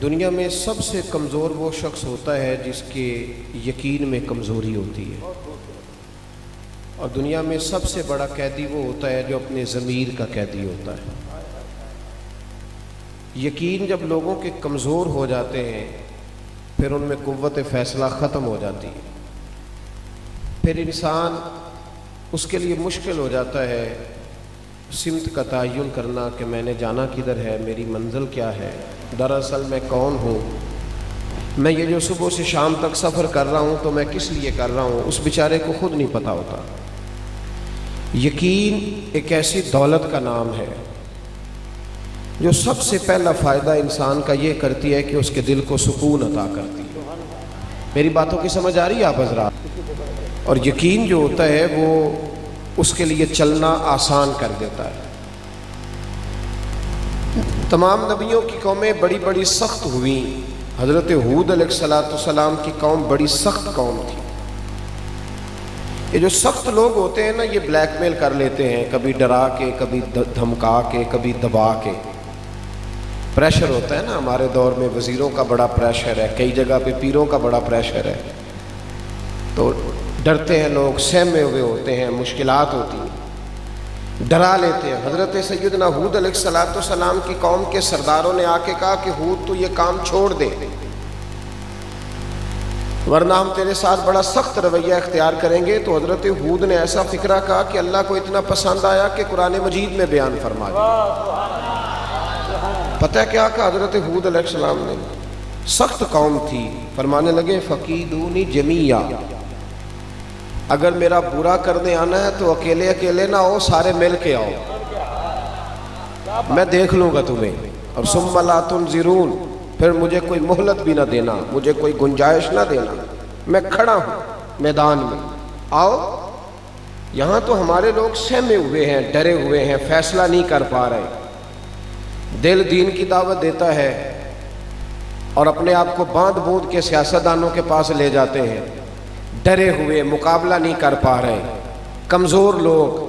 دنیا میں سب سے کمزور وہ شخص ہوتا ہے جس کے یقین میں کمزوری ہوتی ہے، اور دنیا میں سب سے بڑا قیدی وہ ہوتا ہے جو اپنے ضمیر کا قیدی ہوتا ہے۔ یقین جب لوگوں کے کمزور ہو جاتے ہیں پھر ان میں قوت فیصلہ ختم ہو جاتی ہے، پھر انسان اس کے لیے مشکل ہو جاتا ہے سمت کا تعین کرنا کہ میں نے جانا کدھر ہے، میری منزل کیا ہے، دراصل میں کون ہوں، میں یہ جو صبح سے شام تک سفر کر رہا ہوں تو میں کس لیے کر رہا ہوں، اس بیچارے کو خود نہیں پتہ ہوتا۔ یقین ایک ایسی دولت کا نام ہے جو سب سے پہلا فائدہ انسان کا یہ کرتی ہے کہ اس کے دل کو سکون عطا کرتی ہے۔ میری باتوں کی سمجھ آ رہی ہے آپ حضرات؟ اور یقین جو ہوتا ہے وہ اس کے لیے چلنا آسان کر دیتا ہے۔ تمام نبیوں کی قومیں بڑی بڑی سخت ہوئیں، حضرت ہود علیہ السلام کی قوم بڑی سخت قوم تھی۔ یہ جو سخت لوگ ہوتے ہیں نا، یہ بلیک میل کر لیتے ہیں، کبھی ڈرا کے، کبھی دھمکا کے، کبھی دبا کے۔ پریشر ہوتا ہے نا، ہمارے دور میں وزیروں کا بڑا پریشر ہے، کئی جگہ پہ پیروں کا بڑا پریشر ہے، تو ڈرتے ہیں لوگ، سہمے ہوئے ہوتے ہیں، مشکلات ہوتی ہیں، ڈرا لیتے ہیں۔ حضرت سیدنا ہود علیہ السلام کی قوم کے سرداروں نے آ کے کہا کہ ہود تو یہ کام چھوڑ دے، ورنہ ہم تیرے ساتھ بڑا سخت رویہ اختیار کریں گے۔ تو حضرت ہود نے ایسا فکرہ کہا کہ اللہ کو اتنا پسند آیا کہ قرآن مجید میں بیان فرما دیا۔ پتہ ہے کیا کہا حضرت ہود علیہ السلام نے؟ سخت قوم تھی، فرمانے لگے فقیدونی جمیعا، اگر میرا برا کرنے آنا ہے تو اکیلے اکیلے نہ ہو، سارے مل کے آؤ، میں دیکھ لوں گا تمہیں، اور ثم لا تنظرون، پھر مجھے کوئی مہلت بھی نہ دینا، مجھے کوئی گنجائش نہ دینا، میں کھڑا ہوں میدان میں، آؤ۔ یہاں تو ہمارے لوگ سہمے ہوئے ہیں، ڈرے ہوئے ہیں، فیصلہ نہیں کر پا رہے۔ دل دین کی دعوت دیتا ہے اور اپنے آپ کو باندھ بوندھ کے سیاستدانوں کے پاس لے جاتے ہیں، ڈرے ہوئے، مقابلہ نہیں کر پا رہے، کمزور لوگ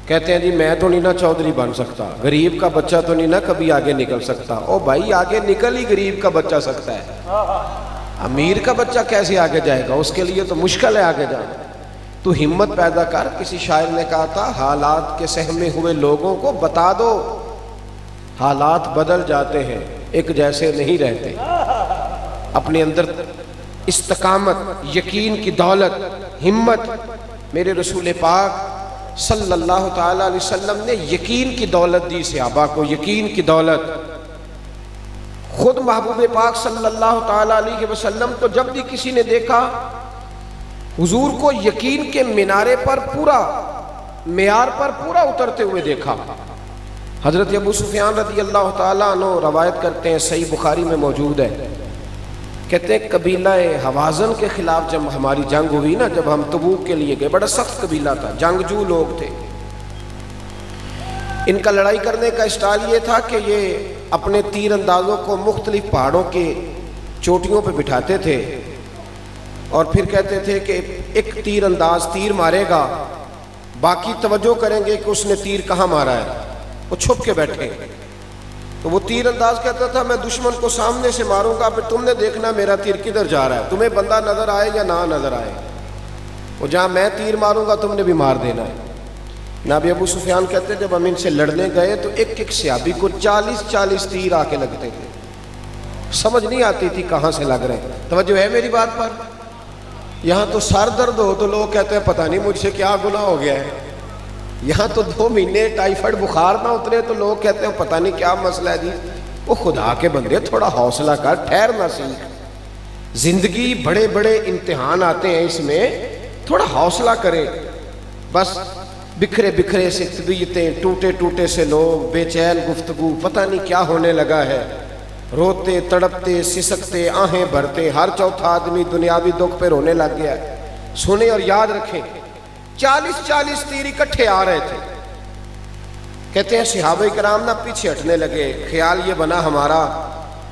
کہتے ہیں جی میں تو نہیں نا چودھری بن سکتا، غریب کا بچہ تو نہیں نا کبھی آگے نکل سکتا۔ او بھائی آگے نکل ہی غریب کا بچہ سکتا ہے، امیر کا بچہ کیسے آگے جائے گا؟ اس کے لیے تو مشکل ہے آگے جانا۔ تو ہمت پیدا کر۔ کسی شاعر نے کہا تھا حالات کے سہمے ہوئے لوگوں کو بتا دو حالات بدل جاتے ہیں، ایک جیسے نہیں رہتے۔ اپنے اندر استقامت، یقین کی دولت، ہمت۔ میرے رسول پاک صلی اللہ تعالیٰ علیہ وسلم نے یقین کی دولت دی صحابہ کو، یقین کی دولت۔ خود محبوب پاک صلی اللہ تعالیٰ علیہ وسلم تو جب بھی کسی نے دیکھا حضور کو یقین کے مینارے پر پورا، معیار پر پورا اترتے ہوئے دیکھا۔ حضرت ابو سفیان رضی اللہ تعالیٰ عنہ روایت کرتے ہیں، صحیح بخاری میں موجود ہے، کہتے ہیں قبیلہ حوازن کے خلاف جب ہماری جنگ ہوئی نا، جب ہم تبوک کے لیے گئے، بڑا سخت قبیلہ تھا، جنگجو لوگ تھے۔ ان کا لڑائی کرنے کا اسٹائل یہ تھا کہ یہ اپنے تیر اندازوں کو مختلف پہاڑوں کے چوٹیوں پہ بٹھاتے تھے اور پھر کہتے تھے کہ ایک تیر انداز تیر مارے گا، باقی توجہ کریں گے کہ اس نے تیر کہاں مارا ہے، وہ چھپ کے بیٹھے۔ تو وہ تیر انداز کہتا تھا میں دشمن کو سامنے سے ماروں گا، پھر تم نے دیکھنا میرا تیر کدھر جا رہا ہے، تمہیں بندہ نظر آئے یا نہ نظر آئے، وہ جہاں میں تیر ماروں گا تم نے بھی مار دینا ہے۔ نبی ابو سفیان کہتے جب ہم ان سے لڑنے گئے تو ایک ایک صحابی کو 40 تیر آ کے لگتے تھے، سمجھ نہیں آتی تھی کہاں سے لگ رہے ہیں۔ توجہ ہے میری بات پر؟ یہاں تو سر درد ہو تو لوگ کہتے ہیں پتہ نہیں مجھ سے کیا گناہ ہو گیا ہے، یہاں تو 2 مہینے ٹائیفائڈ بخار نہ اترے تو لوگ کہتے ہیں پتہ نہیں کیا مسئلہ ہے جی۔ وہ خدا کے بندے تھوڑا حوصلہ کر، ٹھہرنا سیکھ۔ زندگی بڑے بڑے امتحان آتے ہیں، اس میں تھوڑا حوصلہ کرے۔ بس بکھرے بکھرے سے طبیعتیں، ٹوٹے ٹوٹے سے لوگ، بے چین گفتگو، پتہ نہیں کیا ہونے لگا ہے، روتے تڑپتے سسکتے آہیں بھرتے، ہر چوتھا آدمی دنیاوی دکھ پہ رونے لگ گیا ہے۔ سنیں اور یاد رکھیں، 40 تیر اکٹھے آ رہے تھے۔ کہتے ہیں صحابہ کرام نا پیچھے ہٹنے لگے، خیال یہ بنا ہمارا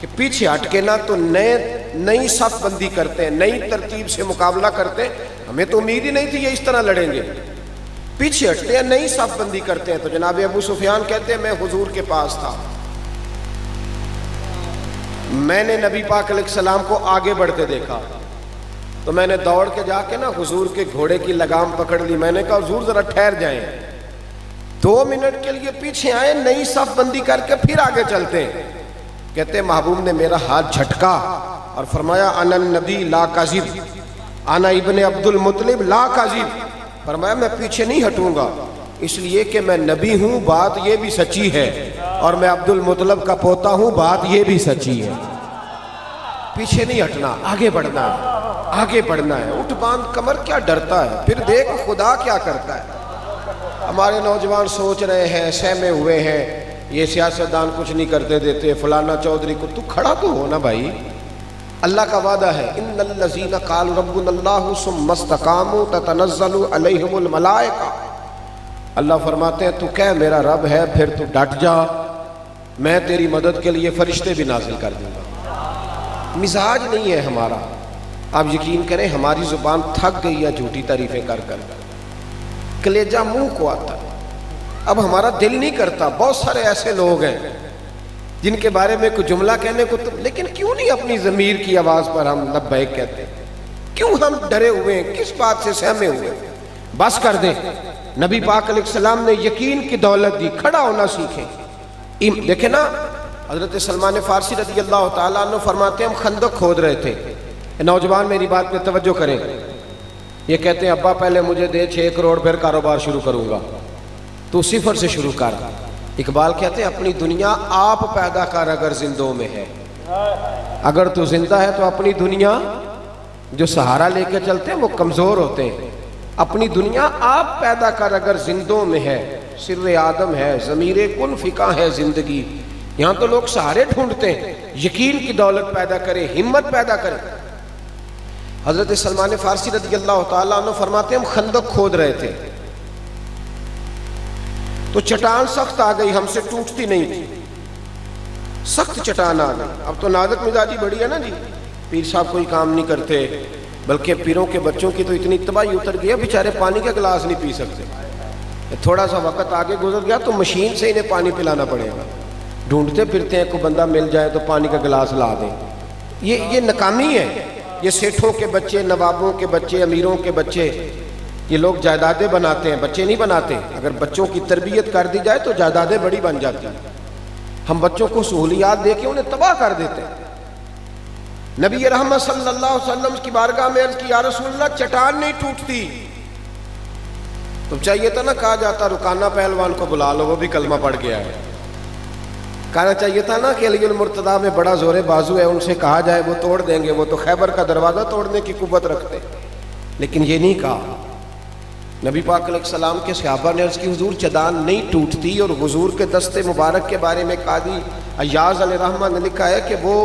کہ پیچھے ہٹ کے نا تو نئی صف بندی کرتے ہیں، نئی ترتیب سے مقابلہ کرتے ہیں، ہمیں تو امید ہی نہیں تھی یہ اس طرح لڑیں گے۔ پیچھے ہٹتے ہیں، نئی صف بندی کرتے ہیں۔ تو جناب ابو سفیان کہتے ہیں میں حضور کے پاس تھا، میں نے نبی پاک علیہ السلام کو آگے بڑھتے دیکھا تو میں نے دوڑ کے جا کے نا حضور کے گھوڑے کی لگام پکڑ لی. میں نے کہا حضور ذرا ٹھہر جائیں, 2 منٹ کے لیے پیچھے آئے, نئی صف بندی کر کے پھر آگے چلتے ہیں. کہتے محبوب نے میرا ہاتھ جھٹکا اور فرمایا انا النبی لا کاذب, انا ابن عبد المطلب لا کاذب. فرمایا میں پیچھے نہیں ہٹوں گا, اس لیے کہ میں نبی ہوں, بات یہ بھی سچی ہے, اور میں عبد المطلب کا پوتا ہوں, بات یہ بھی سچی ہے. پیچھے نہیں ہٹنا, آگے بڑھنا ہے, آگے بڑھنا ہے. اٹھ باندھ کمر, کیا ڈرتا ہے, پھر دیکھ خدا کیا کرتا ہے. ہمارے نوجوان سوچ رہے ہیں, سہمے ہوئے ہیں, یہ سیاستدان کچھ نہیں کرتے دیتے, فلانا چودھری کو. تو کھڑا تو ہو نا بھائی, اللہ کا وعدہ ہے ان الذین قالوا ربنا اللہ ثم استقاموا تتنزل علیہم الملائکہ. اللہ فرماتے ہیں تو کہہ میرا رب ہے, پھر تو ڈٹ جا, میں تیری مدد کے لیے فرشتے بھی نازل کر دوں گا. مزاج نہیں ہے ہمارا. آپ یقین کریں ہماری زبان تھک گئی ہے جھوٹی تعریفیں کر کر, کلیجہ منہ کو آتا ہے. اب ہمارا دل نہیں کرتا. بہت سارے ایسے لوگ ہیں جن کے بارے میں کوئی جملہ کہنے کو لیکن کیوں نہیں اپنی ضمیر کی آواز پر ہم لبیک کہتے ہیں؟ کیوں ہم ڈرے ہوئے ہیں, کس بات سے سہمے ہوئے ہیں؟ بس کر دیں. نبی پاک علیہ السلام نے یقین کی دولت دی, کھڑا ہونا سیکھیں. دیکھیں نا حضرت سلمان فارسی رضی اللہ تعالیٰ عنہ فرماتے ہیں ہم خندق کھود رہے تھے. نوجوان میری بات پہ توجہ کریں. یہ کہتے ہیں ابا پہلے مجھے دے 6 کروڑ پھر کاروبار شروع کروں گا. تو صفر سے شروع کر. اقبال کہتے ہیں اپنی دنیا آپ پیدا کر اگر زندوں میں ہے. اگر تو زندہ ہے تو اپنی دنیا, جو سہارا لے کے چلتے ہیں وہ کمزور ہوتے ہیں. اپنی دنیا آپ پیدا کر اگر زندوں میں ہے. سر آدم ہے, ضمیر کن فقہ ہے زندگی. یہاں تو لوگ سہارے ڈھونڈتے ہیں. یقین کی دولت پیدا کرے, ہمت پیدا کرے. حضرت سلمان فارسی رضی اللہ تعالیٰ عنہ فرماتے ہیں ہم خندق کھود رہے تھے تو چٹان سخت آ گئی, ہم سے ٹوٹتی نہیں تھی, سخت چٹان آ گئی. اب تو نازک مزاجی بڑی ہے نا جی, پیر صاحب کوئی کام نہیں کرتے, بلکہ پیروں کے بچوں کی تو اتنی تباہی اتر گئی ہے بیچارے پانی کا گلاس نہیں پی سکتے. تھوڑا سا وقت آگے گزر گیا تو مشین سے انہیں پانی پلانا پڑے گا. ڈھونڈتے پھرتے ہیں کوئی بندہ مل جائے تو پانی کا گلاس لا دیں. یہ ناکامی ہے. یہ سیٹھوں کے بچے, نوابوں کے بچے, امیروں کے بچے, یہ لوگ جائیدادیں بناتے ہیں, بچے نہیں بناتے. اگر بچوں کی تربیت کر دی جائے تو جائیدادیں بڑی بن جاتی ہیں. ہم بچوں کو سہولیات دے کے انہیں تباہ کر دیتے ہیں. نبی رحمت صلی اللہ علیہ وسلم کی بارگاہ میں عرض کی یا رسول اللہ چٹان نہیں ٹوٹتی. تو چاہیے تھا نا کہا جاتا رکانہ پہلوان کو بلا لو, وہ بھی کلمہ پڑھ گیا ہے. کہنا چاہیے تھا نا کہ علی المرتضیٰ میں بڑا زور بازو ہے, ان سے کہا جائے وہ توڑ دیں گے, وہ تو خیبر کا دروازہ توڑنے کی قوت رکھتے. لیکن یہ نہیں کہا. نبی پاک علیہ السلام کے صحابہ نے عرض کی حضور چٹان نہیں ٹوٹتی. اور حضور کے دست مبارک کے بارے میں قاضی ایاز علیہ رحمہ نے لکھا ہے کہ وہ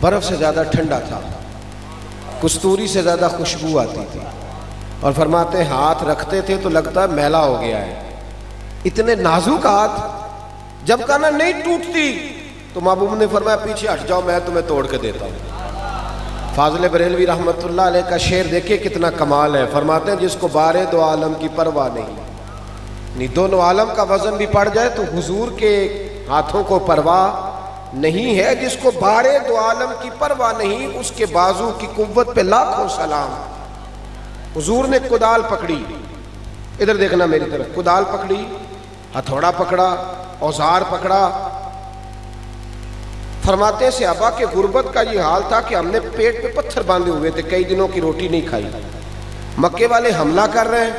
برف سے زیادہ ٹھنڈا تھا, کستوری سے زیادہ خوشبو آتی تھی, اور فرماتے ہاتھ رکھتے تھے تو لگتا میلا ہو گیا ہے. اتنے نازک ہاتھ. جب کہنا نہیں ٹوٹتی تو محبوب نے فرمایا پیچھے ہٹ جاؤ, میں تمہیں توڑ کے دیتا ہوں. فاضل بریلوی رحمت اللہ علیہ کا شعر دیکھیں کتنا کمال ہے. فرماتے ہیں جس کو بارے دو عالم کی پرواہ نہیں, دونوں عالم کا وزن بھی پڑ جائے تو حضور کے ہاتھوں کو پرواہ نہیں ہے. جس کو بارے دو عالم کی پرواہ نہیں, اس کے بازو کی قوت پہ لاکھوں سلام. حضور نے کدال پکڑی, ادھر دیکھنا میری طرف, کدال پکڑی, ہتھوڑا پکڑا, اوزار پکڑا. فرماتے ہیں صحابہ کہ غربت کا یہ حال تھا کہ ہم نے پیٹ پہ پتھر باندھے ہوئے تھے, کئی دنوں کی روٹی نہیں کھائی. مکے والے حملہ کر رہے ہیں,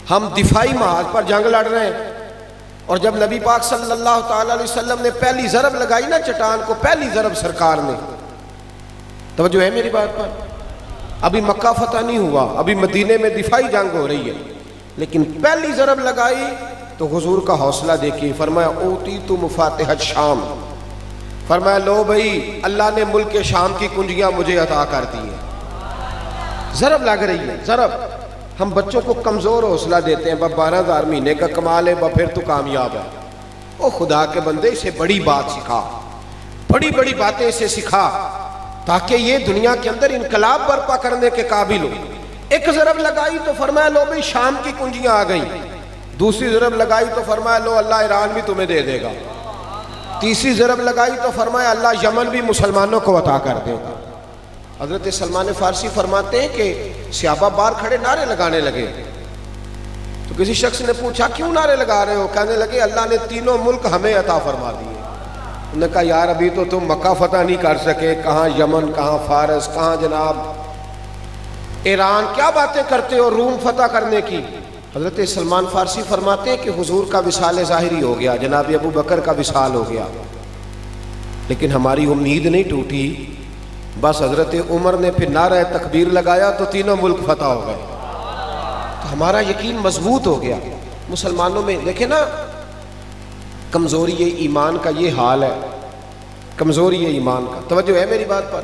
ہم دفاعی محاذ پر جنگ لڑ رہے ہیں. اور جب نبی پاک صلی اللہ تعالی علیہ وسلم نے پہلی ضرب لگائی نا چٹان کو, پہلی ضرب سرکار نے, توجہ ہے میری بات پر, ابھی مکہ فتح نہیں ہوا, ابھی مدینے میں دفاعی جنگ ہو رہی ہے, لیکن پہلی ضرب لگائی تو حضور کا حوصلہ دیکھیے. فرمایا اوتیت مفاتح الشام, فرمایا لو بھائی اللہ نے ملک شام کی کنجیاں مجھے عطا کر دی ہیں. ضرب لگ رہی ہے, ضرب. ہم بچوں کو کمزور حوصلہ دیتے ہیں, 12,000 مہینے کا کمال ہے, پھر تو کامیاب ہے. او خدا کے بندے, اسے بڑی بات سکھا, بڑی بڑی باتیں اسے سکھا, تاکہ یہ دنیا کے اندر انقلاب برپا کرنے کے قابل ہو. ایک ضرب لگائی تو فرمایا لو بھائی شام کی کنجیاں آ گئیں. دوسری ضرب لگائی تو فرمایا لو اللہ ایران بھی تمہیں دے دے گا. تیسری ضرب لگائی تو فرمایا اللہ یمن بھی مسلمانوں کو عطا کر دے گا۔ حضرت سلمان فارسی فرماتے ہیں کہ صحابہ باہر کھڑے نعرے لگانے لگے، تو کسی شخص نے پوچھا کیوں نعرے لگا رہے ہو؟ کہنے لگے اللہ نے تینوں ملک ہمیں عطا فرما دیے۔ انہوں نے کہا یار ابھی تو تم مکہ فتح نہیں کر سکے، کہاں یمن، کہاں فارس، کہاں جناب ایران، کیا باتیں کرتے ہو روم فتح کرنے کی۔ حضرت سلمان فارسی فرماتے ہیں کہ حضور کا وصال ظاہری ہو گیا، جناب ابو بکر کا وصال ہو گیا، لیکن ہماری امید نہیں ٹوٹی۔ بس حضرت عمر نے پھر نعرہ تکبیر لگایا تو تینوں ملک فتح ہو گئے، تو ہمارا یقین مضبوط ہو گیا۔ مسلمانوں میں دیکھیں نا کمزوری ایمان کا یہ حال ہے، کمزوری ایمان کا۔ توجہ ہے میری بات پر؟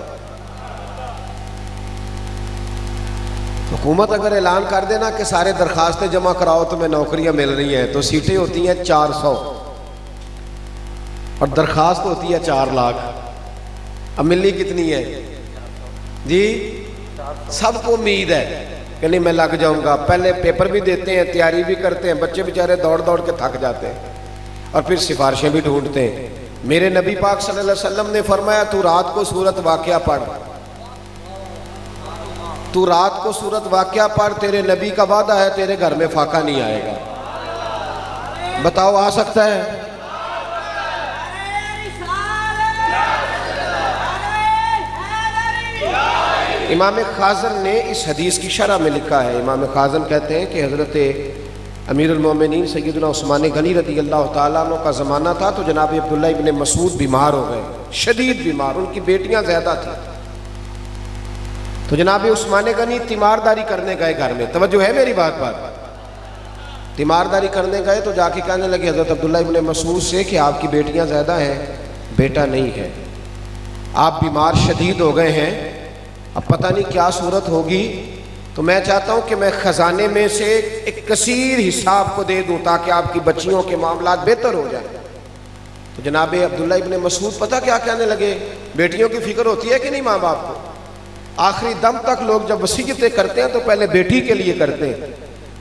حکومت اگر اعلان کر دینا کہ سارے درخواستیں جمع کراؤ تمہیں نوکریاں مل رہی ہیں، تو سیٹیں ہوتی ہیں 400 اور درخواست ہوتی ہے 4 لاکھ، اب ملنی کتنی ہے جی؟ سب کو امید ہے کہ نہیں میں لگ جاؤں گا، پہلے پیپر بھی دیتے ہیں، تیاری بھی کرتے ہیں، بچے بیچارے دوڑ دوڑ کے تھک جاتے ہیں اور پھر سفارشیں بھی ڈھونڈتے ہیں۔ میرے نبی پاک صلی اللہ علیہ وسلم نے فرمایا تو رات کو سورت واقعہ پڑھ، تو رات کو سورت واقعہ پڑھ، تیرے نبی کا وعدہ ہے تیرے گھر میں فاقہ نہیں آئے گا۔ بتاؤ آ سکتا ہے؟ امام خازن نے اس حدیث کی شرح میں لکھا ہے، امام خازن کہتے ہیں کہ حضرت امیر المومنین سیدنا عثمان غنی رضی اللہ تعالیٰ عنہ کا زمانہ تھا، تو جناب عبداللہ ابن مسعود بیمار ہو گئے، شدید بیمار، ان کی بیٹیاں زیادہ تھیں، تو جناب عثمان غنی تیمارداری کرنے گئے گھر میں۔ توجہ ہے میری بات پر؟ تیمارداری کرنے گئے تو جا کے کہنے لگے حضرت عبداللہ ابن مسعود سے کہ آپ کی بیٹیاں زیادہ ہیں، بیٹا نہیں ہے، آپ بیمار شدید ہو گئے ہیں، اب پتہ نہیں کیا صورت ہوگی، تو میں چاہتا ہوں کہ میں خزانے میں سے ایک کثیر حصہ آپ کو دے دوں تاکہ آپ کی بچیوں کے معاملات بہتر ہو جائیں۔ تو جناب عبداللہ ابن مسعود پتہ کیا کہنے لگے؟ بیٹیوں کی فکر ہوتی ہے کہ نہیں ماں باپ کو؟ آخری دم تک لوگ جب وصیتیں کرتے ہیں تو پہلے بیٹی کے لیے کرتے ہیں،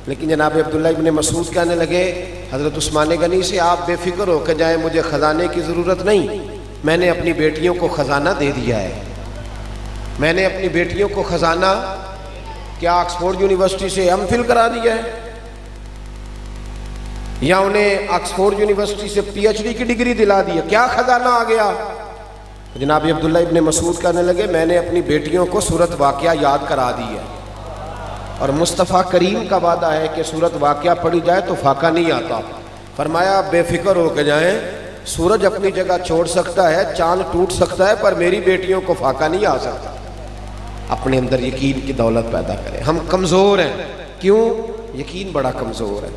لیکن جناب عبداللہ ابن مسعود کہنے لگے حضرت عثمان غنی سے آپ بے فکر ہو کے جائیں، مجھے خزانے کی ضرورت نہیں، میں نے اپنی بیٹیوں کو خزانہ دے دیا ہے، میں نے اپنی بیٹیوں کو خزانہ کیا آکسفورڈ یونیورسٹی سے ایم فل کرا دیا ہے یا انہیں آکسفورڈ یونیورسٹی سے پی ایچ ڈی کی ڈگری دلا دی ہے، کیا خزانہ آ گیا؟ جناب عبداللہ ابن مسعود کہنے لگے میں نے اپنی بیٹیوں کو سورت واقعہ یاد کرا دی ہے، اور مصطفیٰ کریم کا وعدہ ہے کہ سورت واقعہ پڑھی جائے تو فاقہ نہیں آتا۔ فرمایا بے فکر ہو کے جائیں، سورج اپنی جگہ چھوڑ سکتا ہے، چاند ٹوٹ سکتا ہے، پر میری بیٹیوں کو فاقہ نہیں آ سکتا۔ اپنے اندر یقین کی دولت پیدا کریں۔ ہم کمزور ہیں، کیوں؟ یقین بڑا کمزور ہے،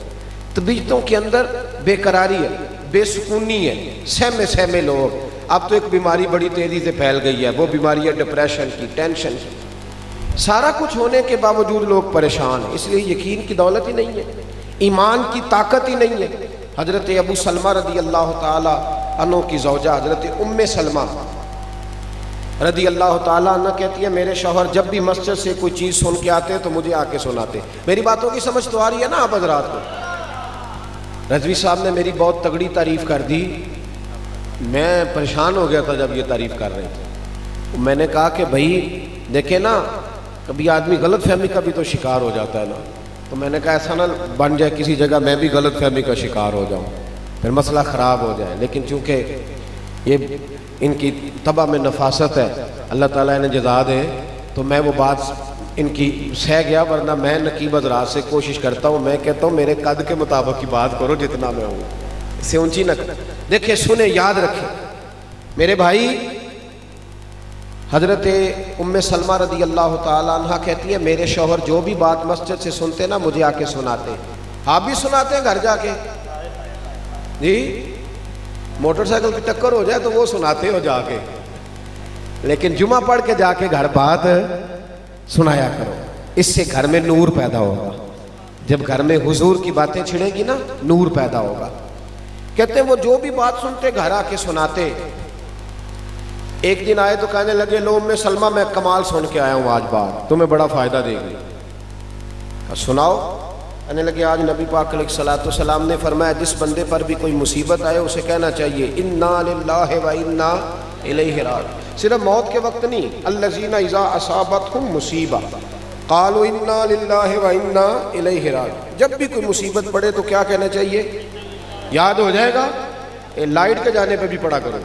طبیعتوں کے اندر بے قراری ہے، بے سکونی ہے، سہمے سہمے لوگ۔ اب تو ایک بیماری بڑی تیزی سے پھیل گئی ہے، وہ بیماری ہے ڈپریشن کی، ٹینشن کی، سارا کچھ ہونے کے باوجود لوگ پریشان ہیں، اس لیے یقین کی دولت ہی نہیں ہے، ایمان کی طاقت ہی نہیں ہے۔ حضرت ابو سلمہ رضی اللہ تعالی عنہ کی زوجہ حضرت ام سلمہ رضی اللہ تعالیٰ عنہ کہتی ہے میرے شوہر جب بھی مسجد سے کوئی چیز سن کے آتے تو مجھے آ کے سناتے۔ میری باتوں کی سمجھ تو آ رہی ہے نا آپ حضرات کو؟ رضوی صاحب نے میری بہت تگڑی تعریف کر دی، میں پریشان ہو گیا تھا جب یہ تعریف کر رہے تھے۔ میں نے کہا کہ بھائی دیکھیں نا، کبھی آدمی غلط فہمی کا بھی تو شکار ہو جاتا ہے نا، تو میں نے کہا ایسا نہ بن جائے کسی جگہ میں بھی غلط فہمی کا شکار ہو جاؤں، پھر مسئلہ خراب ہو جائے۔ لیکن چونکہ یہ ان کی طبع میں نفاست ہے، اللہ تعالیٰ انہیں جزا دے، تو میں وہ بات ان کی سہ گیا، ورنہ میں نقیب حضرات سے کوشش کرتا ہوں، میں کہتا ہوں میرے قد کے مطابق کی بات کرو جتنا میں ہوں، اس سے اونچی نہ کرو۔ دیکھیں سنیں، یاد رکھیں میرے بھائی، حضرت ام سلمہ رضی اللہ تعالیٰ عنہ کہتی ہے میرے شوہر جو بھی بات مسجد سے سنتے نا مجھے آ کے سناتے۔ آپ بھی سناتے ہیں گھر جا کے؟ جی، موٹر سائیکل کی ٹکر ہو جائے تو وہ سناتے ہو جا کے، لیکن جمعہ پڑھ کے جا کے گھر بات سنایا کرو، اس سے گھر میں نور پیدا ہوگا۔ جب گھر میں حضور کی باتیں چھڑیں گی نا، نور پیدا ہوگا۔ کہتے ہیں وہ جو بھی بات سنتے گھر آ کے سناتے۔ ایک دن آئے تو کہنے لگے لو ام سلمہ میں کمال سن کے آیا ہوں، آج بات تمہیں بڑا فائدہ دے گی۔ سناؤ۔ کہنے لگے آج نبی پاک علیہ الصلوۃ والسلام نے فرمایا جس بندے پر بھی کوئی مصیبت آئے اسے کہنا چاہیے انا للہ و انا الیہ راجعون۔ صرف موت کے وقت نہیں، الذین اذا اصابتہم مصیبہ قالوا انا للہ و انا الیہ راجعون۔ جب بھی کوئی مصیبت پڑے تو کیا کہنا چاہیے؟ یاد ہو جائے گا، لائٹ کے جانے پہ بھی پڑھا کرو،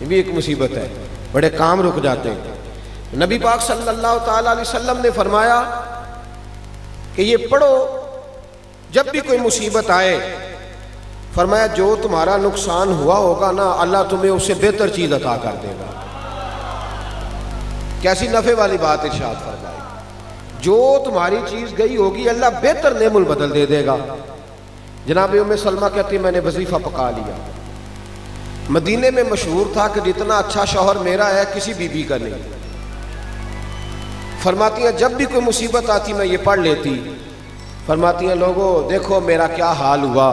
یہ بھی ایک مصیبت ہے، بڑے کام رک جاتے ہیں۔ نبی پاک صلی اللہ تعالیٰ علیہ وسلم نے فرمایا کہ یہ پڑھو جب بھی کوئی مصیبت آئے، فرمایا جو تمہارا نقصان ہوا ہوگا نا اللہ تمہیں اس سے بہتر چیز عطا کر دے گا۔ کیسی نفع والی بات ارشاد فرمائی، جو تمہاری چیز گئی ہوگی اللہ بہتر نعم البدل دے دے گا۔ جناب ام سلمہ کہتی میں نے وظیفہ پکا لیا، مدینے میں مشہور تھا کہ جتنا اچھا شوہر میرا ہے کسی بی بی کا نہیں۔ فرماتی ہیں جب بھی کوئی مصیبت آتی میں یہ پڑھ لیتی، فرماتی ہیں لوگوں دیکھو میرا کیا حال ہوا،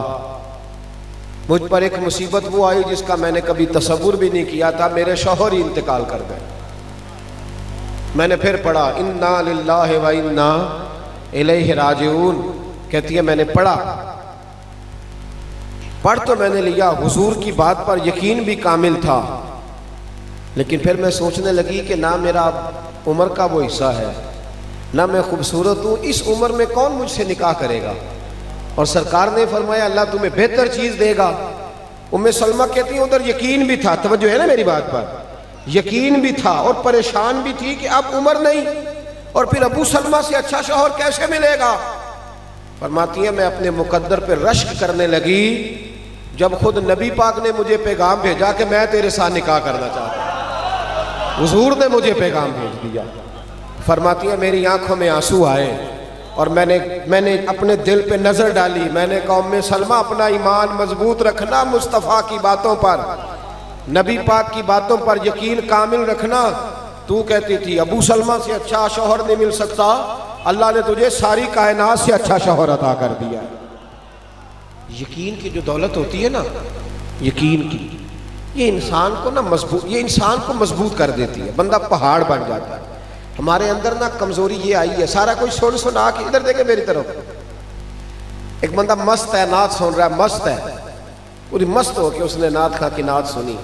مجھ پر ایک مصیبت وہ آئی جس کا میں نے کبھی تصور بھی نہیں کیا تھا، میرے شوہر ہی انتقال کر گئے۔ میں نے پھر پڑھا انا للہ و انا الیہ راجعون، کہتی ہے میں نے پڑھ تو میں نے لیا، حضور کی بات پر یقین بھی کامل تھا، لیکن پھر میں سوچنے لگی کہ نہ میرا عمر کا وہ حصہ ہے، نہ میں خوبصورت ہوں، اس عمر میں کون مجھ سے نکاح کرے گا؟ اور سرکار نے فرمایا اللہ تمہیں بہتر چیز دے گا۔ ام سلمہ کہتی ہیں ادھر یقین بھی تھا، توجہ ہے نا میری بات پر، یقین بھی تھا اور پریشان بھی تھی کہ اب عمر نہیں، اور پھر ابو سلمہ سے اچھا شوہر کیسے ملے گا؟ فرماتی ہیں میں اپنے مقدر پہ رشک کرنے لگی جب خود نبی پاک نے مجھے پیغام بھیجا کہ میں تیرے ساتھ نکاح کرنا چاہتا ہوں۔ حضور نے مجھے پیغام بھیج دیا۔ فرماتی ہیں میری آنکھوں میں آنسو آئے اور میں نے اپنے دل پہ نظر ڈالی، میں نے کہا ام سلمہ اپنا ایمان مضبوط رکھنا، مصطفیٰ کی باتوں پر، نبی پاک کی باتوں پر یقین کامل رکھنا۔ تو کہتی تھی ابو سلمہ سے اچھا شوہر نہیں مل سکتا، اللہ نے تجھے ساری کائنات سے اچھا شوہر عطا کر دیا۔ یقین کی جو دولت ہوتی ہے نا، یقین کی، یہ انسان کو مضبوط کر دیتی ہے، بندہ پہاڑ بن جاتا ہے۔ ہمارے اندر نا کمزوری یہ آئی ہے، سارا کوئی سنا کے ادھر دیکھے میری طرف، ایک بندہ مست ہے، نعت سن رہا ہے، مست ہے، پوری مست ہو کے اس نے نعت خواں کی نعت سنی۔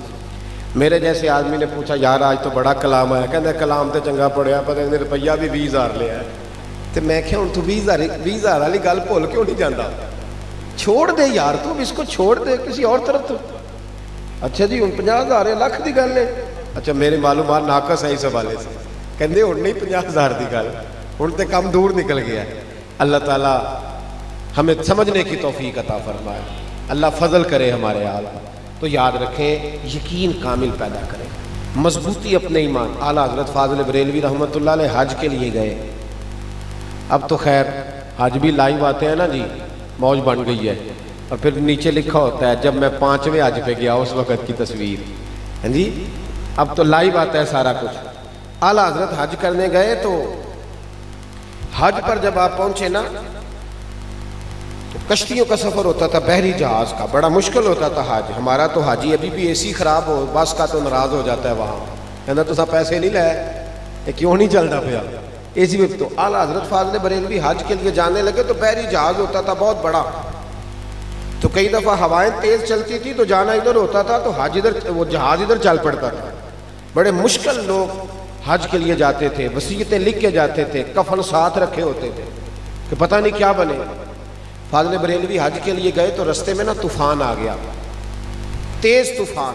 میرے جیسے آدمی نے پوچھا یار آج تو بڑا کلام آیا، کہنا کلام تے چنگا پڑھیا پر انہیں روپیہ بھی 20,000 لیا ہے، تو میں کہا ہوں تو 20,000 والی گل بھول کیوں نہیں جانا؟ چھوڑ دے یار، تو اس کو چھوڑ دے کسی اور طرف تو۔ اچھا جی ہوں 50,000 لاکھ دی گل ہے، اچھا میرے معلومات ناقص ہے اس حوالے سے، کہندے ہوں نہیں 50,000 دی گل، ہوں تے کم دور نکل گیا۔ اللہ تعالیٰ ہمیں سمجھنے کی توفیق عطا فرمائے، اللہ فضل کرے ہمارے حال۔ تو یاد رکھیں یقین کامل پیدا کریں، مضبوطی اپنے ایمان۔ اعلیٰ حضرت فاضل بریلوی رحمۃ اللہ علیہ حج کے لیے گئے، اب تو خیر حج بھی لائیو آتے ہیں نا جی، موج بن گئی ہے، اور پھر نیچے لکھا ہوتا ہے جب میں 5ویں حج پہ گیا اس وقت کی تصویر، ہاں جی اب تو لائیو آتا ہے سارا کچھ۔ اعلیٰ حضرت حج کرنے گئے تو حج پر جب آپ پہنچے نا تو کشتیوں کا سفر ہوتا تھا، بحری جہاز کا، بڑا مشکل ہوتا تھا حج۔ ہمارا تو حاجی ابھی بھی اے سی خراب ہو بس کا تو ناراض ہو جاتا ہے، وہاں کہنا تو سب پیسے نہیں لائے، یہ کیوں نہیں چلتا پیا اے سی میں؟ تو اعلیٰ حضرت فاضل بریلوی حج کے لیے جانے لگے تو بحری جہاز ہوتا تھا بہت بڑا، تو کئی دفعہ ہوائیں تیز چلتی تھی تو جانا ادھر ہوتا تھا تو حج ادھر، وہ جہاز ادھر چل پڑتا تھا۔ بڑے مشکل لوگ حج کے لیے جاتے تھے، وصیتیں لکھ کے جاتے تھے، کفن ساتھ رکھے ہوتے تھے کہ پتہ نہیں کیا بنے۔ فاضل بریلوی حج کے لیے گئے تو رستے میں نا طوفان آ گیا، تیز طوفان۔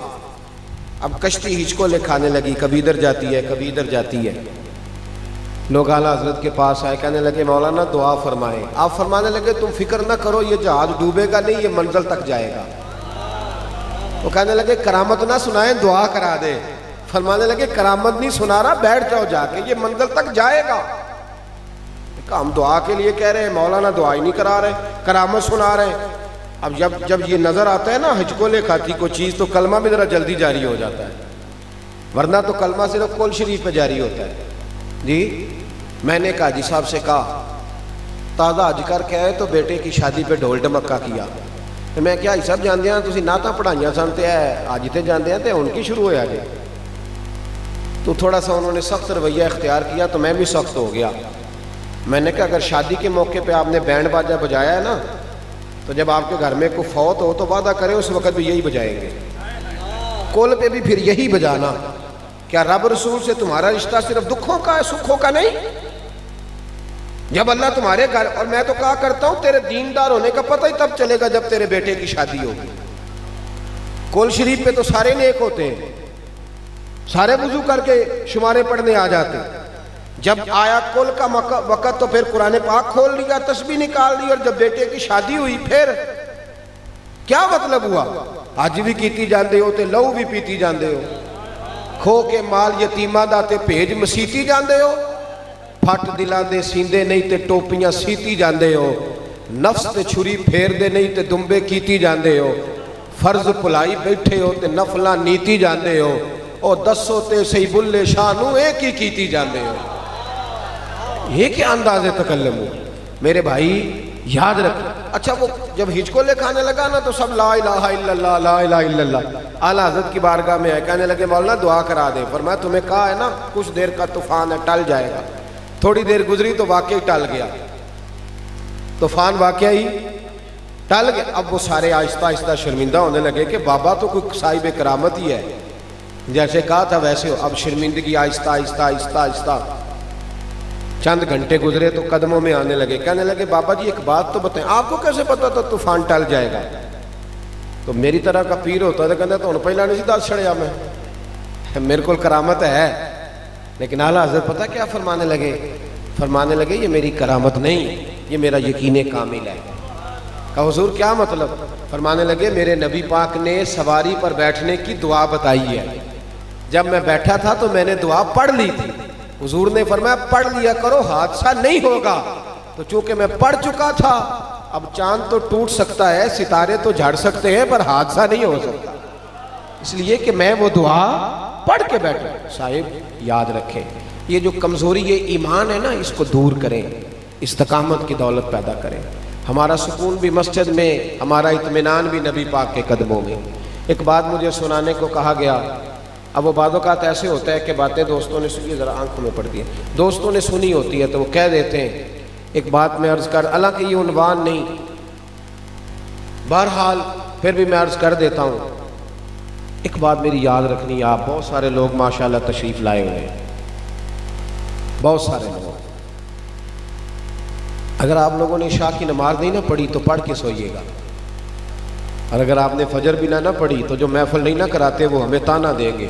اب کشتی ہچکولے کھانے لگی، کبھی ادھر جاتی ہے کبھی ادھر جاتی ہے۔ لوگ اعلیٰ حضرت کے پاس آئے، کہنے لگے مولانا دعا فرمائیں۔ آپ فرمانے لگے تم فکر نہ کرو، یہ جہاز ڈوبے گا نہیں، یہ منزل تک جائے گا۔ وہ کہنے لگے کرامت نہ سنائیں، دعا کرا دے۔ فرمانے لگے کرامت نہیں سنا رہا، بیٹھ جاؤ جا کے، یہ منزل تک جائے گا۔ ہم دعا کے لیے کہہ رہے ہیں، مولانا دعا ہی نہیں کرا رہے، کرامت سنا رہے ہیں۔ اب جب یہ نظر آتا ہے نا ہچکولے کھاتی کوئی چیز تو کلمہ بھی ذرا جلدی جاری ہو جاتا ہے، ورنہ تو کلمہ صرف قول شریف پہ جاری ہوتا ہے۔ جی میں نے حاجی صاحب سے کہا تازہ حج کر کے آئے تو بیٹے کی شادی پہ ڈھول ڈمکا کیا، تو میں کیا حاجی صاحب جاندے ہیں تسی نعتاں پڑھائیاں سن تے حج تے جاندے ہیں تے ہن کی شروع ہویا جی؟ تو تھوڑا سا انہوں نے سخت رویہ اختیار کیا تو میں بھی سخت ہو گیا۔ میں نے کہا اگر شادی کے موقع پہ آپ نے بینڈ باجا بجایا ہے نا تو جب آپ کے گھر میں کوئی فوت ہو تو وعدہ کریں اس وقت بھی یہی بجائیں گے، کول پہ بھی پھر یہی بجانا۔ کیا رب رسول سے تمہارا رشتہ صرف دکھوں کا ہے، سکھوں کا نہیں؟ جب اللہ تمہارے گھر، اور میں تو کہا کرتا ہوں تیرے دیندار ہونے کا پتہ ہی تب چلے گا جب تیرے بیٹے کی شادی ہوگی۔ کول شریف پہ تو سارے نیک ہوتے ہیں، سارے وضو کر کے شمارے پڑھنے آ جاتے، جب آیا کل کا وقت تو پھر قرآن پاک کھول لیا، تسبیح نکال لی، اور جب بیٹے کی شادی ہوئی پھر کیا مطلب ہوا؟ حج بھی کیتی جاندے ہو تے لہو بھی پیتی جاندے ہو، کھو کے مال یتیماں دا تے بھیج مسیتی جاندے ہو، پھٹ دلاں دے سیندے نہیں تے ٹوپیاں سیتی جاندے ہو، نفس تے چھری پھیر دے نہیں تے دمبے کیتی جاندے ہو، فرض پلائی بیٹھے ہو تے نفلاں نیتی جاندے ہو، اور دسو تے سی بلے شاہ نو ایک ہی کیتی جاندے ہو۔ یہ کیا انداز تکلم ہو میرے بھائی، یاد رکھ۔ اچھا وہ جب ہچکولے کھانے لگا نا تو سب لا الہ الا اللہ لا الہ الا اللہ، اعلیٰ حضرت کی بارگاہ میں آئے، کہنے لگے مولانا دعا کرا دے۔ فرمایا تمہیں کہا ہے نا کچھ دیر کا طوفان ہے، ٹل جائے گا۔ تھوڑی دیر گزری تو واقعی ٹل گیا، طوفان واقعی ٹل گیا۔ اب وہ سارے آہستہ آہستہ شرمندہ ہونے لگے کہ بابا تو کوئی صاحب کرامت ہی ہے، جیسے کہا تھا ویسے ہو۔ اب شرمندگی آہستہ آہستہ آہستہ آہستہ چند گھنٹے گزرے تو قدموں میں آنے لگے، کہنے لگے بابا جی ایک بات تو بتائیں، آپ کو کیسے پتا تھا طوفان ٹل جائے گا؟ تو میری طرح کا پیر ہوتا تو کہتا تو ان پہلا نہیں سی دس چھڑیا میں، میرے کو کرامت ہے۔ لیکن اعلیٰ حضرت پتہ کیا فرمانے لگے یہ میری کرامت نہیں، یہ میرا یقین کامل ہے۔ کہا حضور کیا مطلب؟ فرمانے لگے میرے نبی پاک نے سواری پر بیٹھنے کی دعا بتائی ہے، جب میں بیٹھا تھا تو میں نے دعا پڑھ لی تھی، حضور نے فرمایا پڑھ لیا کرو حادثہ نہیں ہوگا، تو چونکہ میں پڑھ چکا تھا اب چاند تو ٹوٹ سکتا ہے، ستارے تو جھڑ سکتے ہیں، پر حادثہ نہیں ہو سکتا، اس لیے کہ میں وہ دعا پڑھ کے بیٹھا۔ صاحب یاد رکھیں یہ جو کمزوری یہ ایمان ہے نا، اس کو دور کریں، استقامت کی دولت پیدا کریں۔ ہمارا سکون بھی مسجد میں، ہمارا اطمینان بھی نبی پاک کے قدموں میں۔ ایک بات مجھے سنانے کو کہا گیا، اب وہ بعض اوقات ایسے ہوتا ہے کہ باتیں دوستوں نے سنی، ذرا آنکھوں میں پڑتی ہیں، دوستوں نے سنی ہوتی ہے تو وہ کہہ دیتے ہیں۔ ایک بات میں عرض کر، حالانکہ یہ عنوان نہیں، بہرحال پھر بھی میں عرض کر دیتا ہوں، ایک بات میری یاد رکھنی ہے، آپ بہت سارے لوگ ماشاءاللہ تشریف لائے ہوئے ہیں، بہت سارے لوگ، اگر آپ لوگوں نے عشاء کی نماز نہیں نہ پڑھی تو پڑھ کے سوئیے گا، اور اگر آپ نے فجر بھی نہ پڑھی تو جو محفل نہیں نہ کراتے وہ ہمیں تانا دیں گے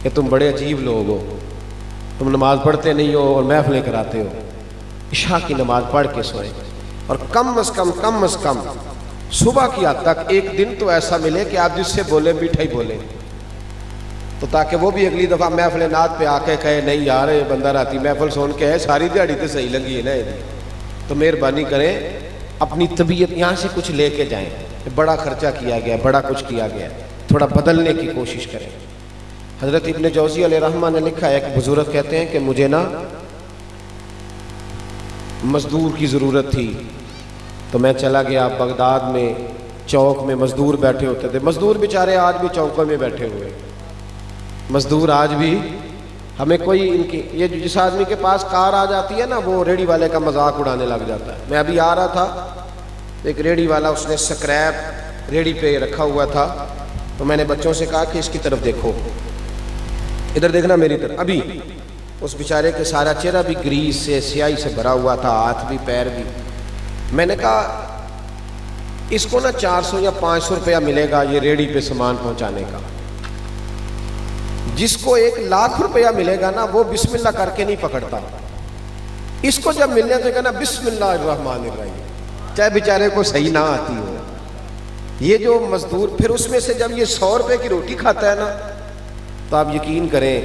کہ تم بڑے عجیب لوگ ہو، تم نماز پڑھتے نہیں ہو اور محفلیں کراتے ہو۔ عشاء کی نماز پڑھ کے سوئیں، اور کم از کم صبح کی حد تک ایک دن تو ایسا ملے کہ آپ جس سے بولیں میٹھا ہی بولیں، تو تاکہ وہ بھی اگلی دفعہ محفل نعت پہ آ کے کہے نہیں یار یہ بندہ راتی محفل سن کے ہے، ساری دیہڑی تو صحیح لگی ہے نا۔ تو مہربانی کریں اپنی طبیعت یہاں سے کچھ لے کے جائیں، بڑا خرچہ کیا گیا، بڑا کچھ کیا گیا، تھوڑا بدلنے کی کوشش کریں۔ حضرت ابن جوزی علیہ رحمہ نے لکھا ہے، ایک بزرگ کہتے ہیں کہ مجھے نا مزدور کی ضرورت تھی تو میں چلا گیا بغداد میں، چوک میں مزدور بیٹھے ہوتے تھے، مزدور بیچارے آج بھی چوکوں میں بیٹھے ہوئے، مزدور آج بھی، ہمیں کوئی ان کی یہ جس آدمی کے پاس کار آ جاتی ہے نا وہ ریڑھی والے کا مذاق اڑانے لگ جاتا ہے۔ میں ابھی آ رہا تھا، ایک ریڑھی والا اس نے سکریپ ریڑھی پہ رکھا ہوا تھا، تو میں نے بچوں سے کہا کہ اس کی طرف دیکھو، ادھر دیکھنا میری طرف۔ ابھی اس بیچارے کے سارا چہرہ بھی گریس سے سیاہی سے بھرا ہوا تھا، ہاتھ بھی پیر بھی۔ میں نے کہا اس کو نا 400 یا 500 روپیہ ملے گا یہ ریڑھی پہ سامان پہنچانے کا، جس کو 1 لاکھ روپیہ ملے گا نا وہ بسم اللہ کر کے نہیں پکڑتا، اس کو جب ملنے سے کہنا بسم اللہ الرحمن الرحیم، چاہے بیچارے کو صحیح نہ آتی ہو۔ یہ جو مزدور پھر اس میں سے جب یہ 100 روپے کی روٹی کھاتا ہے نا تو آپ یقین کریں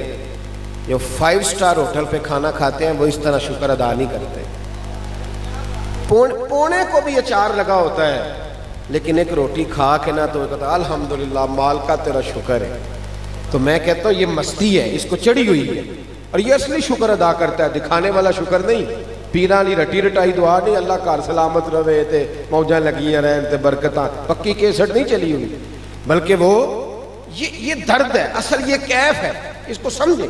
جو 5 سٹار ہوٹل پہ کھانا کھاتے ہیں وہ اس طرح شکر ادا نہیں کرتے۔ پونے کو بھی اچار لگا ہوتا ہے لیکن ایک روٹی کھا کے نا تو وہ کہتا ہے الحمدللہ مال کا تیرا شکر ہے۔ تو میں کہتا ہوں یہ مستی ہے، اس کو چڑھی ہوئی ہے، اور یہ اصلی شکر ادا کرتا ہے، دکھانے والا شکر نہیں، پیران لی رٹی رٹائی دعا نہیں، اللہ کار سلامت رہے تے موجاں لگی رہن تے برکتاں، پکی کیسٹ نہیں چلی ہوئی، بلکہ وہ یہ درد ہے، اصل یہ کیف ہے، اس کو سمجھیں۔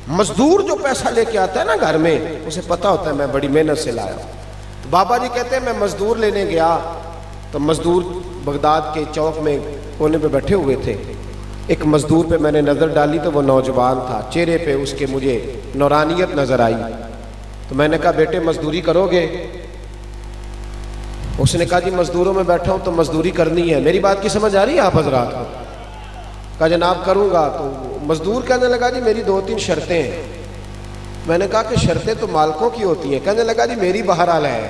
مزدور جو پیسہ لے کے آتا ہے نا گھر میں، اسے پتہ ہوتا ہے میں بڑی محنت سے لایا ہوں۔ بابا جی کہتے ہیں میں مزدور لینے گیا تو مزدور بغداد کے چوک میں کونے پہ بیٹھے ہوئے تھے۔ ایک مزدور پہ میں نے نظر ڈالی تو وہ نوجوان تھا، چہرے پہ اس کے مجھے نورانیت نظر آئی، تو میں نے کہا بیٹے مزدوری کرو گے؟ اس نے کہا جی مزدوروں میں بیٹھا ہوں تو مزدوری کرنی ہے۔ میری بات کی سمجھ آ رہی ہے آپ حضرات کو؟ کہا جناب کروں گا۔ تو مزدور کہنے لگا جی میری 2-3 شرطیں ہیں۔ میں نے کہا کہ شرطیں تو مالکوں کی ہوتی ہیں۔ کہنے لگا جی میری بہرحال ہے۔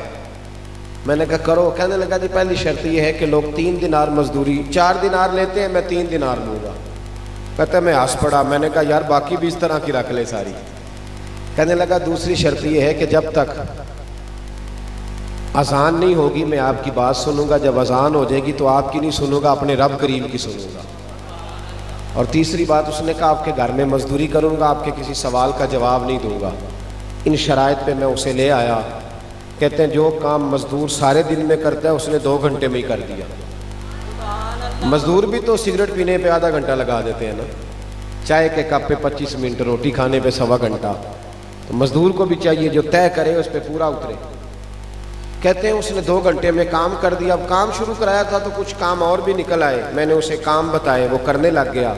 میں نے کہا کرو۔ کہنے لگا جی پہلی شرط یہ ہے کہ لوگ 3 دینار مزدوری 4 دینار لیتے ہیں، میں 3 دینار لوں گا۔ کہتا ہے میں ہنس پڑا۔ میں نے کہا یار باقی بھی اس طرح کی رکھ لے ساری۔ کہنے لگا دوسری شرط یہ ہے کہ جب تک اذان نہیں ہوگی میں آپ کی بات سنوں گا، جب اذان ہو جائے گی تو آپ کی نہیں سنوں گا، اپنے رب کریم کی سنوں گا۔ اور تیسری بات اس نے کہا آپ کے گھر میں مزدوری کروں گا، آپ کے کسی سوال کا جواب نہیں دوں گا۔ ان شرائط پہ میں اسے لے آیا۔ کہتے ہیں جو کام مزدور سارے دن میں کرتا ہے اس نے 2 گھنٹے میں ہی کر دیا۔ مزدور بھی تو سگریٹ پینے پہ آدھا گھنٹہ لگا دیتے ہیں نا، چائے کے کپ پہ 25 منٹ، روٹی کھانے پہ 1.25 گھنٹہ۔ تو مزدور کو بھی چاہیے جو طے کرے اس پہ پورا اترے۔ کہتے ہیں اس نے 2 گھنٹے میں کام کر دیا۔ اب کام شروع کرایا تھا تو کچھ کام اور بھی نکل آئے، میں نے اسے کام بتائے، وہ کرنے لگ گیا۔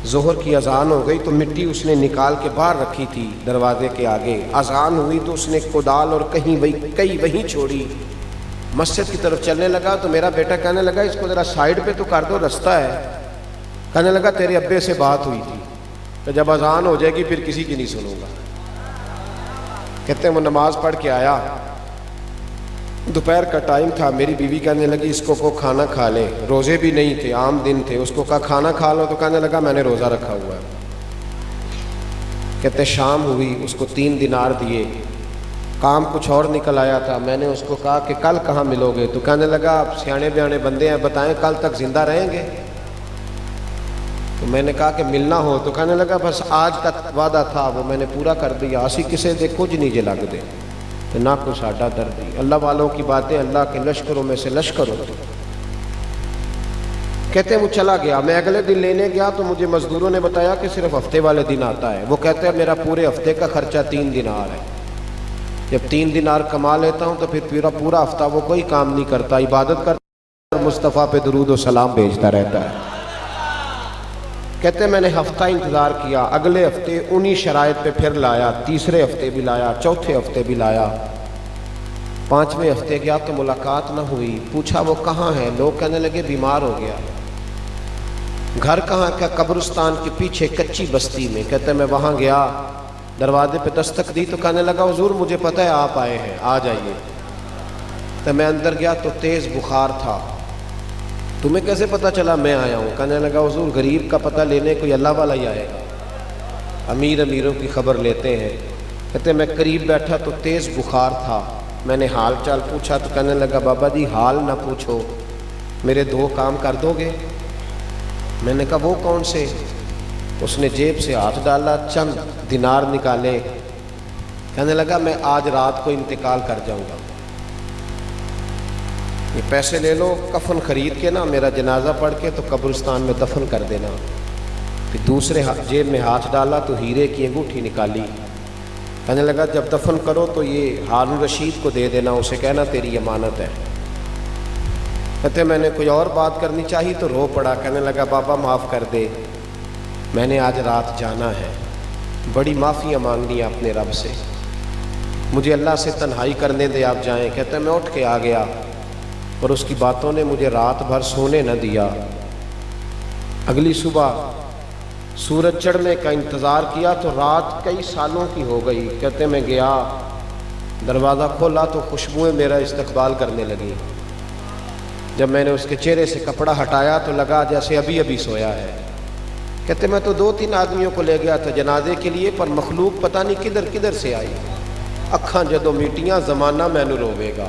ظہر کی اذان ہو گئی تو مٹی اس نے نکال کے باہر رکھی تھی دروازے کے آگے۔ اذان ہوئی تو اس نے کدال اور کئی وہیں چھوڑی، مسجد کی طرف چلنے لگا تو میرا بیٹا کہنے لگا اس کو ذرا سائیڈ پہ تو کر دو، رستہ ہے۔ کہنے لگا تیرے ابے سے بات ہوئی تھی کہ جب اذان ہو جائے گی پھر کسی کی نہیں سنوں گا۔ کہتے ہیں وہ نماز پڑھ کے آیا، دوپہر کا ٹائم تھا، میری بیوی کہنے لگی اس کو کھانا کھا لے، روزے بھی نہیں تھے، عام دن تھے، اس کو کہا کھانا کھا لو تو کہنے لگا میں نے روزہ رکھا ہوا ہے۔ کہتے شام ہوئی، اس کو 3 دینار دیے، کام کچھ اور نکل آیا تھا۔ میں نے اس کو کہا کہ کل کہاں ملو گے؟ تو کہنے لگا آپ سیانے بیانے بندے ہیں، بتائیں کل تک زندہ رہیں گے؟ تو میں نے کہا کہ ملنا ہو تو کہنے لگا بس آج کا وعدہ تھا وہ میں نے پورا کر دیا، اسی کسے دے کچھ نہیں جے لگ دے تو نہ کو ساڈا دردی۔ اللہ والوں کی باتیں اللہ کے لشکروں میں سے لشکر ہوتے۔ کہتے ہیں وہ چلا گیا، میں اگلے دن لینے گیا تو مجھے مزدوروں نے بتایا کہ صرف ہفتے والے دن آتا ہے۔ وہ کہتے ہیں میرا پورے ہفتے کا خرچہ 3 دینار ہے، جب 3 دینار کما لیتا ہوں تو پھر پورا ہفتہ وہ کوئی کام نہیں کرتا، عبادت کرتا، مصطفیٰ پہ درود و سلام بھیجتا رہتا ہے۔ کہتے ہیں میں نے ہفتہ انتظار کیا، اگلے ہفتے انہی شرائط پہ پھر لایا، تیسرے ہفتے بھی لایا، چوتھے ہفتے بھی لایا، 5ویں ہفتے گیا تو ملاقات نہ ہوئی۔ پوچھا وہ کہاں ہے؟ لوگ کہنے لگے بیمار ہو گیا۔ گھر کہاں کا؟ قبرستان کے پیچھے کچی بستی میں۔ کہتے ہیں میں وہاں گیا، دروازے پہ دستک دی تو کہنے لگا حضور مجھے پتہ ہے آپ آئے ہیں، آ جائیے۔ تو میں اندر گیا تو تیز بخار تھا۔ تمہیں کیسے پتہ چلا میں آیا ہوں؟ کہنے لگا حضور غریب کا پتہ لینے کوئی اللہ والا ہی آئے گا، امیر امیروں کی خبر لیتے ہیں۔ کہتے میں قریب بیٹھا تو تیز بخار تھا، میں نے حال چال پوچھا تو کہنے لگا بابا جی حال نہ پوچھو، میرے 2 کام کر دو گے؟ میں نے کہا وہ کون سے؟ اس نے جیب سے ہاتھ ڈالا، چند دینار نکالے، کہنے لگا میں آج رات کو انتقال کر جاؤں گا، یہ پیسے لے لو، کفن خرید کے نا میرا جنازہ پڑھ کے تو قبرستان میں دفن کر دینا۔ پھر دوسرے جیب میں ہاتھ ڈالا تو ہیرے کی انگوٹھی نکالی، کہنے لگا جب دفن کرو تو یہ ہارون رشید کو دے دینا، اسے کہنا تیری امانت ہے۔ کہتے میں نے کوئی اور بات کرنی چاہی تو رو پڑا، کہنے لگا بابا معاف کر دے، میں نے آج رات جانا ہے، بڑی معافیاں مانگنی اپنے رب سے، مجھے اللہ سے تنہائی کرنے دے، آپ جائیں۔ کہتے میں اٹھ کے آ گیا اور اس کی باتوں نے مجھے رات بھر سونے نہ دیا۔ اگلی صبح سورج چڑھنے کا انتظار کیا تو رات کئی سالوں کی ہو گئی۔ کہتے میں گیا، دروازہ کھولا تو خوشبوئیں میرا استقبال کرنے لگی۔ جب میں نے اس کے چہرے سے کپڑا ہٹایا تو لگا جیسے ابھی ابھی سویا ہے۔ کہتے میں تو 2-3 آدمیوں کو لے گیا تھا جنازے کے لیے، پر مخلوق پتہ نہیں کدھر کدھر سے آئی۔ اکھاں جدوں میٹیاں زمانہ مینوں روے گا،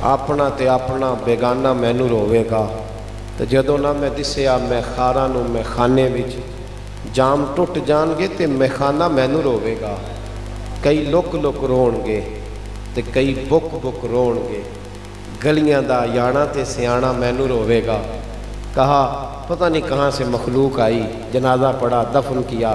اپنا تے اپنا بیگانہ مینوں روے گا، تے جدوں نہ میں دسیا میں خاراں نوں میں خانے وچ، جام ٹوٹ جان گے تے میں خانہ مینوں روے گا، کئی لک لک رون گے تے کئی بک بک رون گے، گلیاں دا یانا تے سیانا مینوں روے گا۔ کہا پتہ نہیں کہاں سے مخلوق آئی، جنازہ پڑھا، دفن کیا،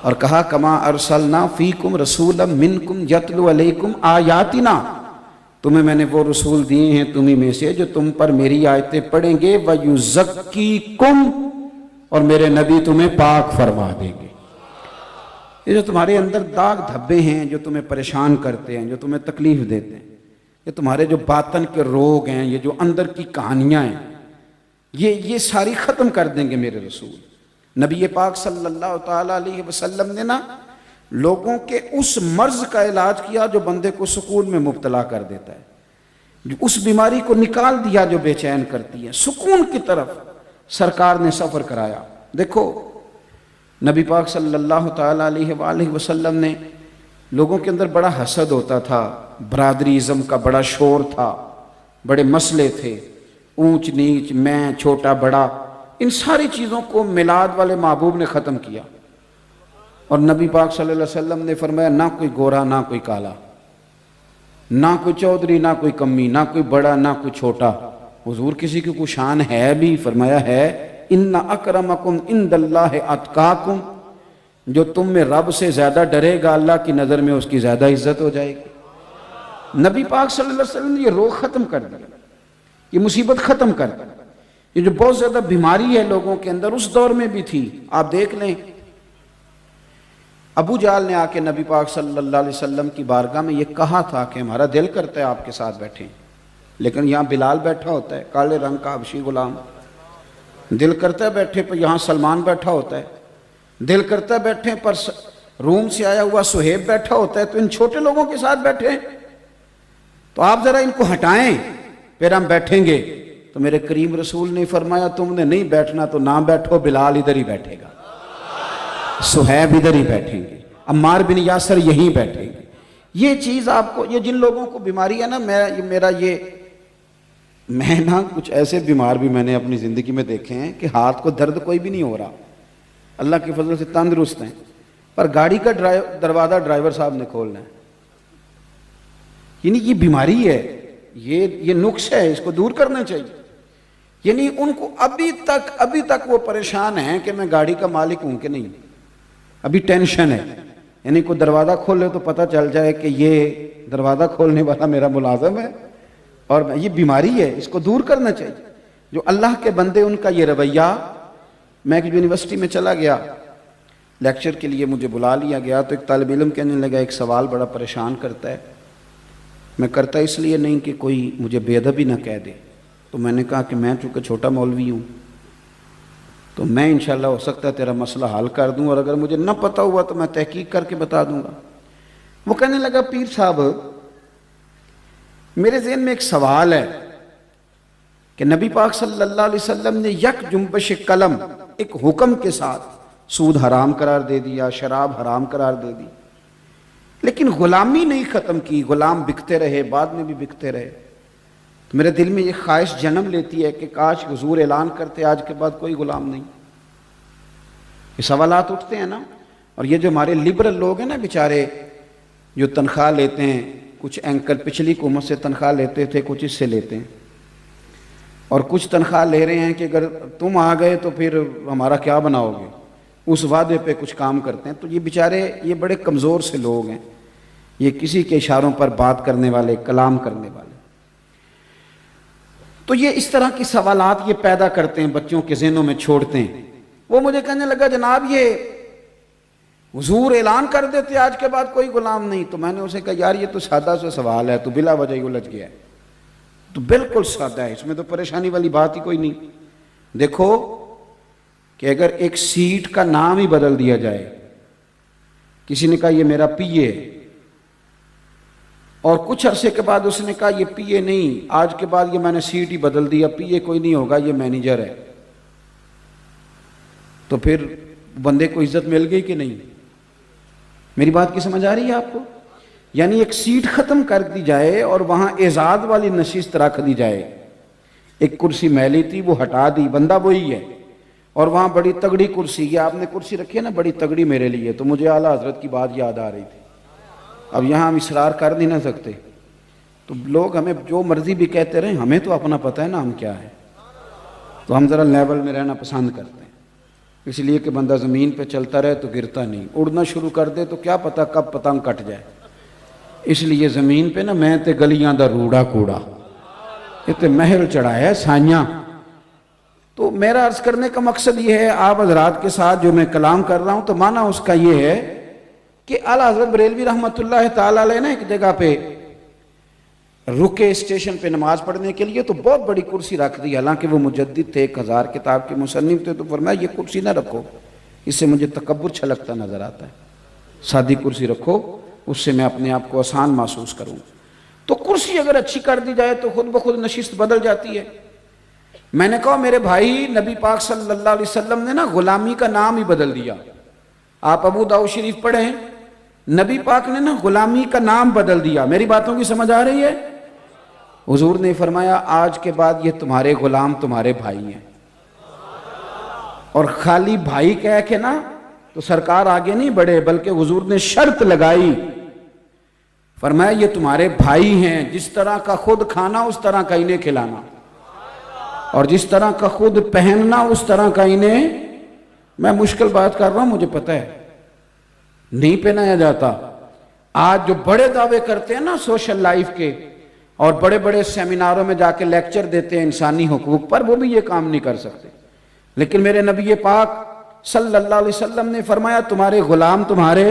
اور کہا کما ارسلنا فیکم رسولا منکم یتلو علیکم آیاتنا، تمہیں میں نے وہ رسول دیے ہیں تمہیں میں سے جو تم پر میری آیتیں پڑھیں گے، وَيُزَكِّيكُمْ، اور میرے نبی تمہیں پاک فرما دیں گے۔ یہ جو تمہارے اندر داغ دھبے ہیں، جو تمہیں پریشان کرتے ہیں، جو تمہیں تکلیف دیتے ہیں، یہ تمہارے جو باطن کے روگ ہیں، یہ جو اندر کی کہانیاں ہیں، یہ ساری ختم کر دیں گے میرے رسول۔ نبی پاک صلی اللہ تعالیٰ علیہ وسلم نے نا لوگوں کے اس مرض کا علاج کیا جو بندے کو سکون میں مبتلا کر دیتا ہے، اس بیماری کو نکال دیا جو بے چین کرتی ہے، سکون کی طرف سرکار نے سفر کرایا۔ دیکھو نبی پاک صلی اللہ تعالیٰ علیہ وآلہ وسلم نے، لوگوں کے اندر بڑا حسد ہوتا تھا، برادری ازم کا بڑا شور تھا، بڑے مسئلے تھے، اونچ نیچ، میں چھوٹا بڑا، ان ساری چیزوں کو میلاد والے محبوب نے ختم کیا۔ اور نبی پاک صلی اللہ علیہ وسلم نے فرمایا نہ کوئی گورا نہ کوئی کالا، نہ کوئی چودھری نہ کوئی کمی، نہ کوئی بڑا نہ کوئی چھوٹا۔ حضور کسی کی کوئی شان ہے بھی؟ فرمایا ہے ان اکرمکم عند اللہ اتقاکم، جو تم میں رب سے زیادہ ڈرے گا اللہ کی نظر میں اس کی زیادہ عزت ہو جائے گی۔ نبی پاک صلی اللہ علیہ وسلم نے یہ روگ ختم کر دیا، یہ مصیبت ختم کر دی۔ یہ جو بہت زیادہ بیماری ہے لوگوں کے اندر اس دور میں بھی تھی۔ آپ دیکھ لیں ابو جہل نے آ کے نبی پاک صلی اللہ علیہ وسلم کی بارگاہ میں یہ کہا تھا کہ ہمارا دل کرتا ہے آپ کے ساتھ بیٹھیں، لیکن یہاں بلال بیٹھا ہوتا ہے کالے رنگ کا حبشی غلام، دل کرتا ہے بیٹھے پر یہاں سلمان بیٹھا ہوتا ہے، دل کرتا ہے بیٹھے پر روم سے آیا ہوا سہیب بیٹھا ہوتا ہے، تو ان چھوٹے لوگوں کے ساتھ بیٹھے تو آپ ذرا ان کو ہٹائیں پھر ہم بیٹھیں گے۔ تو میرے کریم رسول نے فرمایا تم نے نہیں بیٹھنا تو نہ بیٹھو، بلال ادھر ہی بیٹھے گا، سہیب ادھر ہی بیٹھیں گے، عمار بن یاسر یہیں بیٹھیں گے۔ یہ چیز آپ کو، یہ جن لوگوں کو بیماری ہے نا، میں نا کچھ ایسے بیمار بھی میں نے اپنی زندگی میں دیکھے ہیں کہ ہاتھ کو درد کوئی بھی نہیں ہو رہا، اللہ کی فضل سے تندرست ہیں، پر گاڑی کا دروازہ ڈرائیور صاحب نے کھولنا ہے۔ یعنی یہ بیماری ہے، یہ نقص ہے، اس کو دور کرنا چاہیے۔ یعنی ان کو ابھی تک وہ پریشان ہیں کہ میں گاڑی کا مالک ہوں کہ نہیں، ابھی ٹینشن ہے۔ یعنی کوئی دروازہ کھولے تو پتہ چل جائے کہ یہ دروازہ کھولنے والا میرا ملازم ہے، اور یہ بیماری ہے، اس کو دور کرنا چاہیے۔ جو اللہ کے بندے ان کا یہ رویہ، میں ایک یونیورسٹی میں چلا گیا لیکچر کے لیے، مجھے بلا لیا گیا، تو ایک طالب علم کہنے لگا ایک سوال بڑا پریشان کرتا ہے، میں کرتا اس لیے نہیں کہ کوئی مجھے بے ادبی نہ کہہ دے۔ تو میں نے کہا کہ میں چونکہ چھوٹا مولوی ہوں تو میں انشاءاللہ ہو سکتا ہے تیرا مسئلہ حل کر دوں، اور اگر مجھے نہ پتہ ہوا تو میں تحقیق کر کے بتا دوں گا۔ وہ کہنے لگا پیر صاحب میرے ذہن میں ایک سوال ہے کہ نبی پاک صلی اللہ علیہ وسلم نے یک جنبش قلم ایک حکم کے ساتھ سود حرام قرار دے دیا، شراب حرام قرار دے دی، لیکن غلامی نہیں ختم کی، غلام بکتے رہے، بعد میں بھی بکتے رہے۔ تو میرے دل میں یہ خواہش جنم لیتی ہے کہ کاش حضور اعلان کرتے آج کے بعد کوئی غلام نہیں۔ یہ سوالات اٹھتے ہیں نا، اور یہ جو ہمارے لبرل لوگ ہیں نا بیچارے، جو تنخواہ لیتے ہیں، کچھ اینکر پچھلی حکومت سے تنخواہ لیتے تھے، کچھ اس سے لیتے ہیں، اور کچھ تنخواہ لے رہے ہیں کہ اگر تم آ گئے تو پھر ہمارا کیا بناؤ گے، اس وعدے پہ کچھ کام کرتے ہیں۔ تو یہ بیچارے یہ بڑے کمزور سے لوگ ہیں، یہ کسی کے اشاروں پر بات کرنے والے، کلام کرنے والے۔ تو یہ اس طرح کی سوالات یہ پیدا کرتے ہیں، بچوں کے ذہنوں میں چھوڑتے ہیں۔ وہ مجھے کہنے لگا جناب یہ حضور اعلان کر دیتے آج کے بعد کوئی غلام نہیں۔ تو میں نے اسے کہا یار یہ تو سادہ سا سوال ہے، تو بلا وجہ ہی الجھ گیا ہے۔ تو بالکل سادہ ہے، اس میں تو پریشانی والی بات ہی کوئی نہیں۔ دیکھو کہ اگر ایک سیٹ کا نام ہی بدل دیا جائے، کسی نے کہا یہ میرا پی اے، اور کچھ عرصے کے بعد اس نے کہا یہ پی اے نہیں، آج کے بعد یہ میں نے سیٹ ہی بدل دیا، پی اے کوئی نہیں ہوگا، یہ مینیجر ہے، تو پھر بندے کو عزت مل گئی کہ نہیں؟ میری بات کی سمجھ آ رہی ہے آپ کو؟ یعنی ایک سیٹ ختم کر دی جائے اور وہاں اعزاز والی نشست رکھ دی جائے، ایک کرسی میلی تھی وہ ہٹا دی، بندہ وہی ہے، اور وہاں بڑی تگڑی کرسی، یہ آپ نے کرسی رکھی ہے نا بڑی تگڑی میرے لیے، تو مجھے اعلیٰ حضرت کی بات یاد آ رہی تھی۔ اب یہاں ہم اصرار کر نہیں نہ سکتے، تو لوگ ہمیں جو مرضی بھی کہتے رہیں، ہمیں تو اپنا پتہ ہے نا ہم کیا ہے، تو ہم ذرا لیول میں رہنا پسند کرتے ہیں۔ اس لیے کہ بندہ زمین پہ چلتا رہے تو گرتا نہیں، اڑنا شروع کر دے تو کیا پتہ کب پتنگ کٹ جائے۔ اس لیے زمین پہ نا میں تے گلیاں دا روڑا کوڑا، یہ تے محل چڑھایا ہے سائیاں۔ تو میرا عرض کرنے کا مقصد یہ ہے، آپ حضرات کے ساتھ جو میں کلام کر رہا ہوں تو معنی اس کا یہ ہے کہ اعلیٰ حضرت بریلوی رحمۃ اللہ تعالیٰ علیہ نے ایک جگہ پہ رکے اسٹیشن پہ نماز پڑھنے کے لیے، تو بہت بڑی کرسی رکھ دی، حالانکہ وہ مجدد تھے، 1000 کتاب کے مصنف تھے، تو فرمایا یہ کرسی نہ رکھو، اس سے مجھے تکبر چھلکتا نظر آتا ہے، سادی کرسی رکھو، اس سے میں اپنے آپ کو آسان محسوس کروں۔ تو کرسی اگر اچھی کر دی جائے تو خود بخود نشست بدل جاتی ہے۔ میں نے کہا میرے بھائی، نبی پاک صلی اللہ علیہ وسلم نے نا غلامی کا نام ہی بدل دیا۔ آپ ابو داؤد شریف پڑھیں، نبی پاک نے نا غلامی کا نام بدل دیا۔ میری باتوں کی سمجھ آ رہی ہے؟ حضور نے فرمایا آج کے بعد یہ تمہارے غلام تمہارے بھائی ہیں، اور خالی بھائی کہہ کے نا تو سرکار آگے نہیں بڑھے، بلکہ حضور نے شرط لگائی، فرمایا یہ تمہارے بھائی ہیں، جس طرح کا خود کھانا اس طرح کا انہیں کھلانا، اور جس طرح کا خود پہننا اس طرح کا انہیں۔ میں مشکل بات کر رہا ہوں، مجھے پتہ ہے نہیں پہنایا جاتا۔ آج جو بڑے دعوے کرتے ہیں نا سوشل لائف کے، اور بڑے بڑے سیمیناروں میں جا کے لیکچر دیتے ہیں انسانی حقوق پر، وہ بھی یہ کام نہیں کر سکتے۔ لیکن میرے نبی پاک صلی اللہ علیہ وسلم نے فرمایا تمہارے غلام تمہارے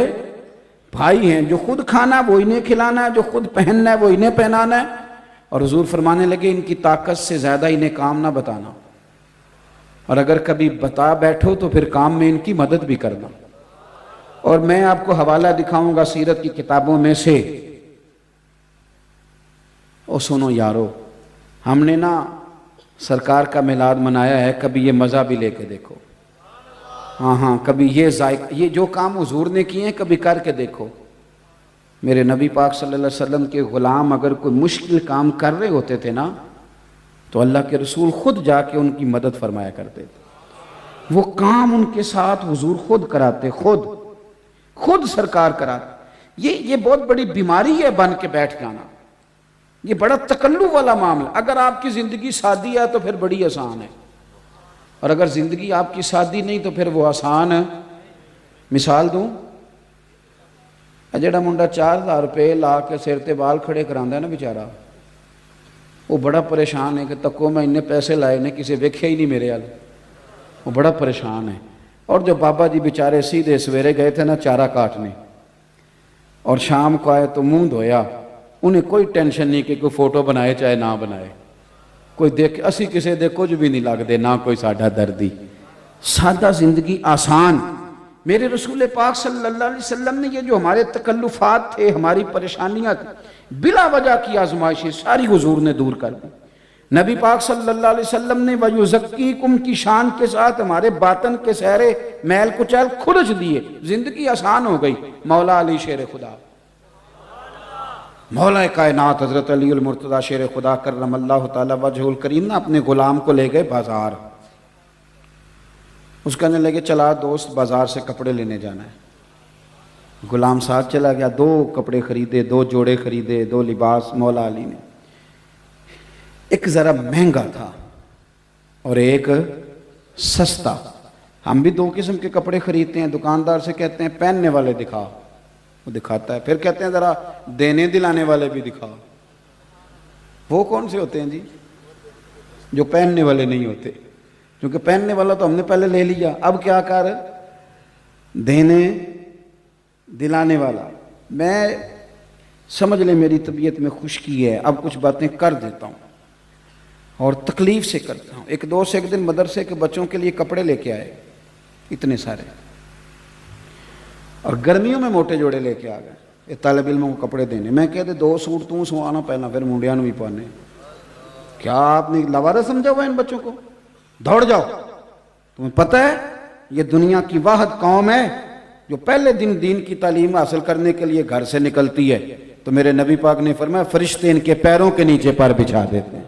بھائی ہیں، جو خود کھانا وہ انہیں کھلانا ہے، جو خود پہننا ہے وہ انہیں پہنانا ہے۔ اور حضور فرمانے لگے ان کی طاقت سے زیادہ انہیں کام نہ بتانا، اور اگر کبھی بتا بیٹھو تو پھر کام میں ان کی مدد بھی کرنا۔ اور میں آپ کو حوالہ دکھاؤں گا سیرت کی کتابوں میں سے۔ او سنو یارو، ہم نے نا سرکار کا میلاد منایا ہے، کبھی یہ مزہ بھی لے کے دیکھو۔ ہاں کبھی یہ ذائقہ، یہ جو کام حضور نے کیے ہیں کبھی کر کے دیکھو۔ میرے نبی پاک صلی اللہ علیہ وسلم کے غلام اگر کوئی مشکل کام کر رہے ہوتے تھے نا تو اللہ کے رسول خود جا کے ان کی مدد فرمایا کرتے تھے۔ وہ کام ان کے ساتھ حضور خود کراتے، خود سرکار کراتے۔ یہ بہت بڑی بیماری ہے بن کے بیٹھ جانا، یہ بڑا تکلف والا معاملہ۔ اگر آپ کی زندگی سادی ہے تو پھر بڑی آسان ہے، اور اگر زندگی آپ کی سادی نہیں تو پھر وہ آسان ہے۔ مثال دوں، جڑا منڈا 4000 روپے لا کے سر تے بال کھڑے کراندہ ہے نا بیچارہ، وہ بڑا پریشان ہے کہ تکو میں انہیں پیسے لائے نے کسی ویکھیا ہی نہیں میرے حال، وہ بڑا پریشان ہے۔ اور جو بابا جی بیچارے سیدھے سویرے گئے تھے نا چارہ کاٹنے، اور شام کو آئے تو منہ دھویا، انہیں کوئی ٹینشن نہیں کہ کوئی فوٹو بنائے چاہے نہ بنائے، کوئی دیکھ اسی کسے دے کچھ بھی نہیں لگ دے، نہ کوئی ساڈا دردی، سادہ زندگی آسان۔ میرے رسول پاک صلی اللہ علیہ وسلم نے یہ جو ہمارے تکلفات تھے، ہماری پریشانیاں بلا وجہ کی آزمائشیں ساری حضور نے دور کر دی۔ نبی پاک صلی اللہ علیہ وسلم نے وَيُزَكِّيكُمْ کی شان کے ساتھ ہمارے باطن کے سہرے میل کچیل کھرچ دیے، زندگی آسان ہو گئی۔ مولا علی شیر خدا، مولا کائنات حضرت علی المرتضی شیر خدا کرم اللہ تعالی وجہ الکریم نے اپنے غلام کو لے گئے بازار۔ اس کہنے لگے چلا دوست بازار سے کپڑے لینے جانا ہے۔ غلام ساتھ چلا گیا، 2 کپڑے خریدے، 2 جوڑے خریدے، 2 لباس مولا علی نے۔ ایک ذرا مہنگا تھا اور ایک سستا۔ ہم بھی 2 قسم کے کپڑے خریدتے ہیں، دکاندار سے کہتے ہیں پہننے والے دکھا، وہ دکھاتا ہے، پھر کہتے ہیں ذرا دینے دلانے والے بھی دکھا۔ وہ کون سے ہوتے ہیں جی؟ جو پہننے والے نہیں ہوتے، کیونکہ پہننے والا تو ہم نے پہلے لے لیا، اب کیا کر دینے دلانے والا۔ میں سمجھ لیں میری طبیعت میں خشکی ہے، اب کچھ باتیں کر دیتا ہوں اور تکلیف سے کرتا ہوں۔ ایک دوست ایک دن مدرسے کے بچوں کے لیے کپڑے لے کے آئے، اتنے سارے، اور گرمیوں میں موٹے جوڑے لے کے آ گئے، یہ طالب علموں کو کپڑے دینے۔ میں کہتے 2 سوٹ تو سوانا پہنا، پھر منڈیاں بھی پانے۔ کیا آپ نے لوارا سمجھا ہوا ان بچوں کو؟ دوڑ جاؤ، تمہیں پتہ ہے یہ دنیا کی واحد قوم ہے جو پہلے دن دین کی تعلیم حاصل کرنے کے لیے گھر سے نکلتی ہے، تو میرے نبی پاک نے فرمایا فرشتے ان کے پیروں کے نیچے پر بچھا دیتے ہیں۔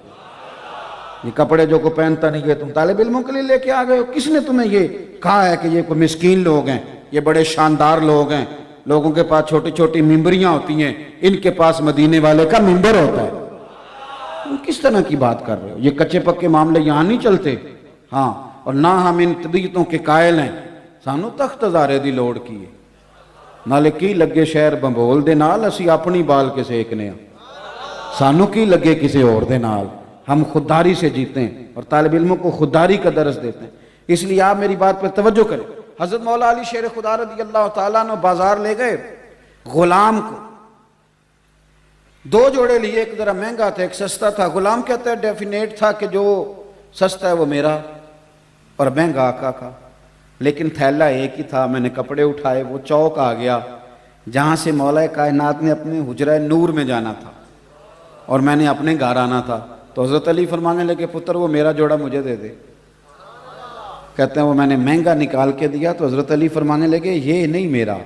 یہ کپڑے جو کو پہنتا نہیں ہے، تم طالب علموں کے لیے لے کے آ گئے ہو؟ کس نے تمہیں یہ کہا ہے کہ یہ کوئی مسکین لوگ ہیں، یہ بڑے شاندار لوگ ہیں، لوگوں کے پاس چھوٹی چھوٹی ممبریاں ہوتی ہیں، ان کے پاس مدینے والے کا ممبر ہوتا ہے؟ تم کس طرح کی بات کر رہے ہو؟ یہ کچے پکے معاملے یہاں نہیں چلتے۔ ہاں، اور نہ ہم ان طبیعتوں کے قائل ہیں. سانو تخت ہزارے دی لوڑ کی ہے. نالے کی لگے شہر بمبول دے نال اسی اپنی بال کے سیکنے ہیں. سانو کی لگے کسی اور دے نال. ہم خودداری سے جیتے ہیں اور طالب علموں کو خودداری کا درس دیتے ہیں. اس لیے آپ میری بات پر توجہ کریں. حضرت مولا علی شیر خدا رضی اللہ تعالیٰ نے بازار لے گئے غلام کو. 2 جوڑے لیے, ایک ذرا مہنگا تھا ایک سستا تھا. غلام کہتا ہے ڈیفینیٹ تھا کہ جو سستا ہے وہ میرا اور مہنگا آقا کا, لیکن تھیلا ایک ہی تھا. میں نے کپڑے اٹھائے, وہ چوک آ گیا جہاں سے مولا کائنات نے اپنے حجرہ نور میں جانا تھا اور میں نے اپنے گھر آنا تھا. تو حضرت علی فرمانے لگے پتر وہ میرا جوڑا مجھے دے دے. کہتے ہیں وہ میں نے مہنگا نکال کے دیا. تو حضرت علی فرمانے لگے یہ نہیں میرا.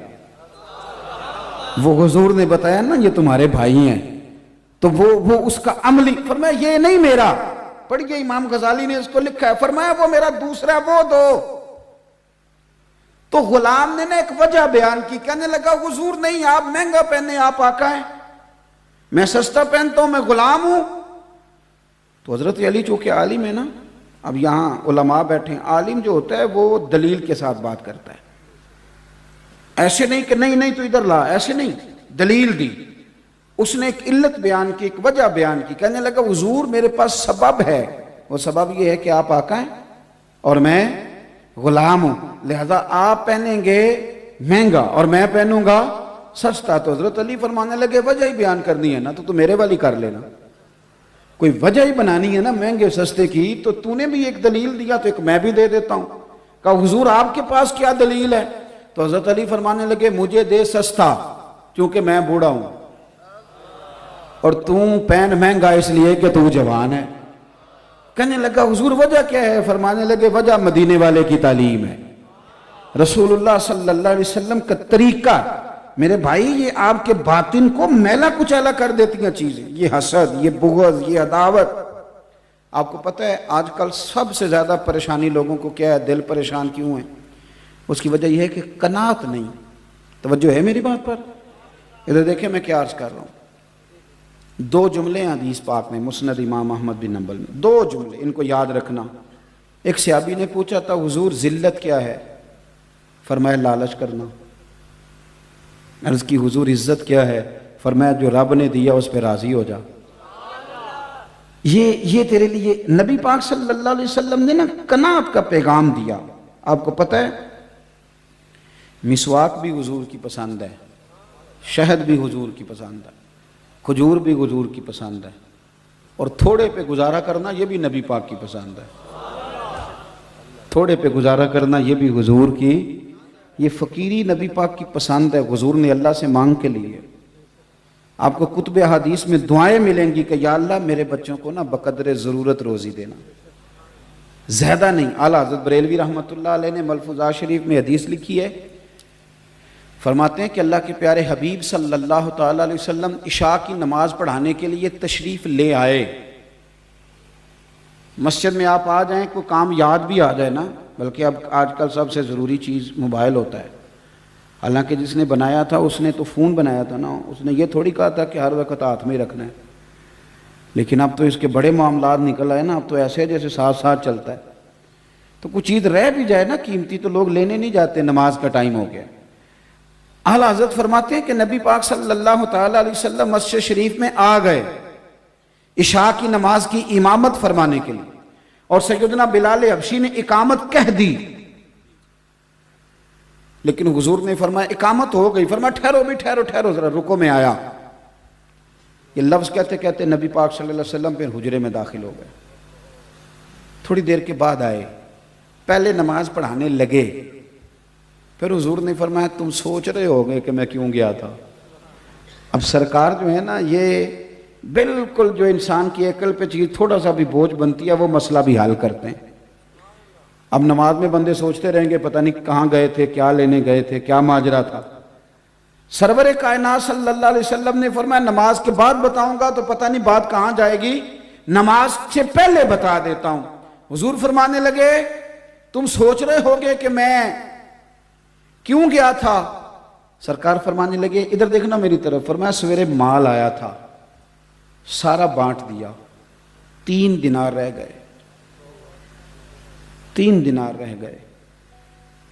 وہ حضور نے بتایا نا یہ تمہارے بھائی ہیں, تو وہ اس کا عملی فرمایا یہ نہیں میرا. پڑھیے امام غزالی نے اس کو لکھا ہے, فرمایا وہ میرا دوسرا وہ دو. تو غلام نے ایک وجہ بیان کی, کہنے لگا حضور نہیں آپ مہنگا پہنے آپ آقا ہیں, میں سستا پہنتا ہوں میں غلام ہوں. تو حضرت علی چونکہ عالم ہے نا, اب یہاں علماء بیٹھے ہیں, عالم جو ہوتا ہے وہ دلیل کے ساتھ بات کرتا ہے. ایسے نہیں کہ نہیں تو ادھر لا, ایسے نہیں, دلیل دی. اس نے ایک علت بیان کی, ایک وجہ بیان کی. کہنے لگا حضور میرے پاس سبب ہے, وہ سبب یہ ہے کہ آپ آقا ہیں اور میں غلام ہوں, لہذا آپ پہنیں گے مہنگا اور میں پہنوں گا سستا. تو حضرت علی فرمانے لگے وجہ ہی بیان کرنی ہے نا تو میرے والی کر لینا. کوئی وجہ ہی بنانی ہے نا مہنگے سستے کی, تو تو نے بھی ایک دلیل دیا تو ایک میں بھی دے دیتا ہوں. کہا حضور آپ کے پاس کیا دلیل ہے؟ تو حضرت علی فرمانے لگے مجھے دے سستا کیونکہ میں بوڑھا ہوں, اور تم پہن مہنگا اس لیے کہ تو جوان ہے. کہنے لگا حضور وجہ کیا ہے؟ فرمانے لگے وجہ مدینے والے کی تعلیم ہے, رسول اللہ صلی اللہ علیہ وسلم کا طریقہ. میرے بھائی یہ آپ کے باطن کو میلا کچیلا کر دیتی ہیں چیزیں, یہ حسد, یہ بغض, یہ عداوت. آپ کو پتہ ہے آج کل سب سے زیادہ پریشانی لوگوں کو کیا ہے, دل پریشان کیوں ہے؟ اس کی وجہ یہ ہے کہ قناعت نہیں. توجہ ہے میری بات پر؟ ادھر دیکھیں میں کیا عرض کر رہا ہوں. 2 جملے ہیں حدیث پاک میں, مسند امام احمد بن حنبل میں 2 جملے, ان کو یاد رکھنا. ایک صحابی نے پوچھا تھا حضور ذلت کیا ہے؟ فرمایا لالچ کرنا. عرض کی حضور عزت کیا ہے؟ فرمایا جو رب نے دیا اس پہ راضی ہو جا. یہ تیرے لیے نبی پاک صلی اللہ علیہ وسلم نے نا قناعت کا پیغام دیا. آپ کو پتہ ہے مسواک بھی حضور کی پسند ہے, شہد بھی حضور کی پسند ہے, کھجور بھی حضور کی پسند ہے, اور تھوڑے پہ گزارا کرنا یہ بھی نبی پاک کی پسند ہے. تھوڑے پہ گزارا کرنا یہ بھی حضور کی, یہ فقیری نبی پاک کی پسند ہے. حضور نے اللہ سے مانگ کے لیے. آپ کو کتب حدیث میں دعائیں ملیں گی کہ یا اللہ میرے بچوں کو نا بقدر ضرورت روزی دینا, زیادہ نہیں. اعلیٰ حضرت بریلوی رحمۃ اللہ علیہ نے ملفوظات شریف میں حدیث لکھی ہے, فرماتے ہیں کہ اللہ کے پیارے حبیب صلی اللہ تعالیٰ علیہ وسلم عشاء کی نماز پڑھانے کے لیے تشریف لے آئے. مسجد میں آپ آ جائیں, کوئی کام یاد بھی آ جائے نا, بلکہ اب آج کل سب سے ضروری چیز موبائل ہوتا ہے. حالانکہ جس نے بنایا تھا اس نے تو فون بنایا تھا نا, اس نے یہ تھوڑی کہا تھا کہ ہر وقت ہاتھ میں رکھنا ہے. لیکن اب تو اس کے بڑے معاملات نکل آئے نا, اب تو ایسے جیسے ساتھ ساتھ چلتا ہے. تو کچھ چیز رہ بھی جائے نا قیمتی تو لوگ لینے نہیں جاتے, نماز کا ٹائم ہو گیا. اعلیٰ حضرت فرماتے ہیں کہ نبی پاک صلی اللہ تعالیٰ علیہ وسلم مسجد شریف میں آ گئے عشاء کی نماز کی امامت فرمانے کے لیے, اور سیدنا بلال حبشی نے اقامت کہہ دی. لیکن حضور نے فرمایا اقامت ہو گئی, فرمایا ٹھہرو بھی, ٹھہرو ذرا, رکو میں آیا. یہ لفظ کہتے کہتے نبی پاک صلی اللہ علیہ وسلم پھر حجرے میں داخل ہو گئے. تھوڑی دیر کے بعد آئے, پہلے نماز پڑھانے لگے. پھر حضور نے فرمایا تم سوچ رہے ہوگے کہ میں کیوں گیا تھا. اب سرکار جو ہے نا, یہ بالکل جو انسان کی عقل پہ چیز تھوڑا سا بھی بوجھ بنتی ہے وہ مسئلہ بھی حل کرتے ہیں. اب نماز میں بندے سوچتے رہیں گے پتہ نہیں کہاں گئے تھے, کیا لینے گئے تھے, کیا ماجرا تھا. سرور کائنات صلی اللہ علیہ وسلم نے فرمایا نماز کے بعد بتاؤں گا تو پتہ نہیں بات کہاں جائے گی, نماز سے پہلے بتا دیتا ہوں. حضور فرمانے لگے تم سوچ رہے ہوگے کہ میں کیوں گیا تھا. سرکار فرمانے لگے ادھر دیکھنا میری طرف. فرمایا سویرے مال آیا تھا, سارا بانٹ دیا, 3 دینار رہ گئے. 3 دینار رہ گئے۔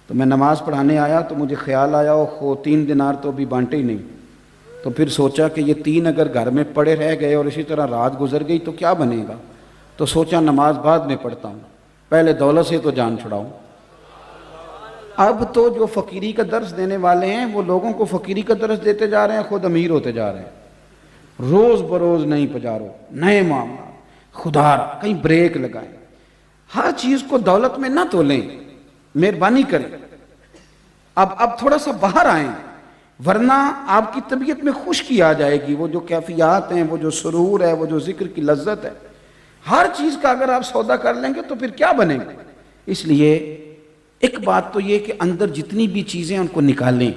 تو میں نماز پڑھانے آیا تو مجھے خیال آیا وہ 3 دینار تو ابھی بانٹے ہی نہیں۔ تو پھر سوچا کہ یہ 3 اگر گھر میں پڑے رہ گئے اور اسی طرح رات گزر گئی تو کیا بنے گا، تو سوچا نماز بعد میں پڑھتا ہوں، پہلے دولت سے تو جان چھڑاؤں۔ اب تو جو فقیری کا درس دینے والے ہیں وہ لوگوں کو فقیری کا درس دیتے جا رہے ہیں، خود امیر ہوتے جا رہے ہیں۔ روز بروز نئی پجارو، نئے معاملات، خدا را کہیں بریک لگائیں، ہر چیز کو دولت میں نہ تولیں، مہربانی کریں۔ اب تھوڑا سا باہر آئیں، ورنہ آپ کی طبیعت میں خشکی آ جائے گی۔ وہ جو کیفیات ہیں، وہ جو سرور ہے، وہ جو ذکر کی لذت ہے، ہر چیز کا اگر آپ سودا کر لیں گے تو پھر کیا بنے گا۔ اس لیے ایک بات تو یہ کہ اندر جتنی بھی چیزیں ان کو نکالیں،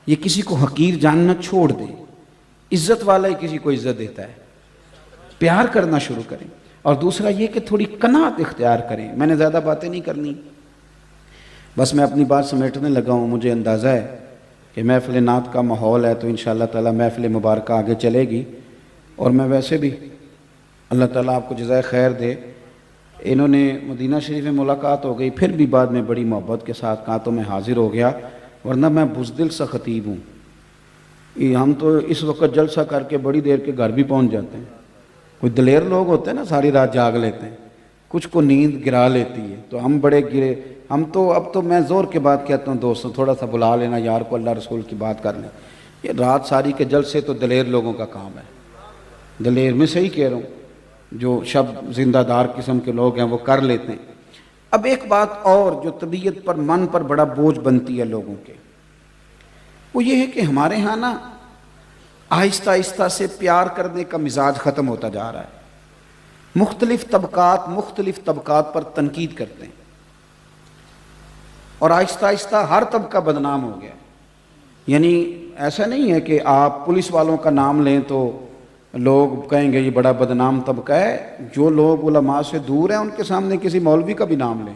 یہ کسی کو حقیر جاننا چھوڑ دیں، عزت والا ہی کسی کو عزت دیتا ہے، پیار کرنا شروع کریں۔ اور دوسرا یہ کہ تھوڑی قناعت اختیار کریں۔ میں نے زیادہ باتیں نہیں کرنی، بس میں اپنی بات سمیٹنے لگا ہوں۔ مجھے اندازہ ہے کہ محفل نعت کا ماحول ہے تو انشاءاللہ تعالی محفل مبارکہ آگے چلے گی، اور میں ویسے بھی اللہ تعالیٰ آپ کو جزائے خیر دے، انہوں نے مدینہ شریف میں ملاقات ہو گئی، پھر بھی بعد میں بڑی محبت کے ساتھ کہا تو میں حاضر ہو گیا، ورنہ میں بزدل سا خطیب ہوں۔ ہم تو اس وقت جلسہ کر کے بڑی دیر کے گھر بھی پہنچ جاتے ہیں۔ کوئی دلیر لوگ ہوتے ہیں نا، ساری رات جاگ لیتے ہیں، کچھ کو نیند گرا لیتی ہے، تو ہم بڑے گرے۔ ہم تو اب تو میں زور کے بعد کہتا ہوں دوستوں تھوڑا سا بلا لینا یار کو، اللہ رسول کی بات کر لیں۔ یہ رات ساری کے جلسے تو دلیر لوگوں کا کام ہے، دلیر میں صحیح کہہ رہا ہوں، جو شب زندہ دار قسم کے لوگ ہیں وہ کر لیتے ہیں۔ اب ایک بات اور جو طبیعت پر، من پر بڑا بوجھ بنتی ہے لوگوں کے، وہ یہ ہے کہ ہمارے ہاں نا آہستہ آہستہ سے پیار کرنے کا مزاج ختم ہوتا جا رہا ہے۔ مختلف طبقات پر تنقید کرتے ہیں، اور آہستہ آہستہ ہر طبقہ بدنام ہو گیا۔ یعنی ایسا نہیں ہے کہ آپ پولیس والوں کا نام لیں تو لوگ کہیں گے یہ بڑا بدنام طبقہ ہے، جو لوگ علماء سے دور ہیں ان کے سامنے کسی مولوی کا بھی نام لیں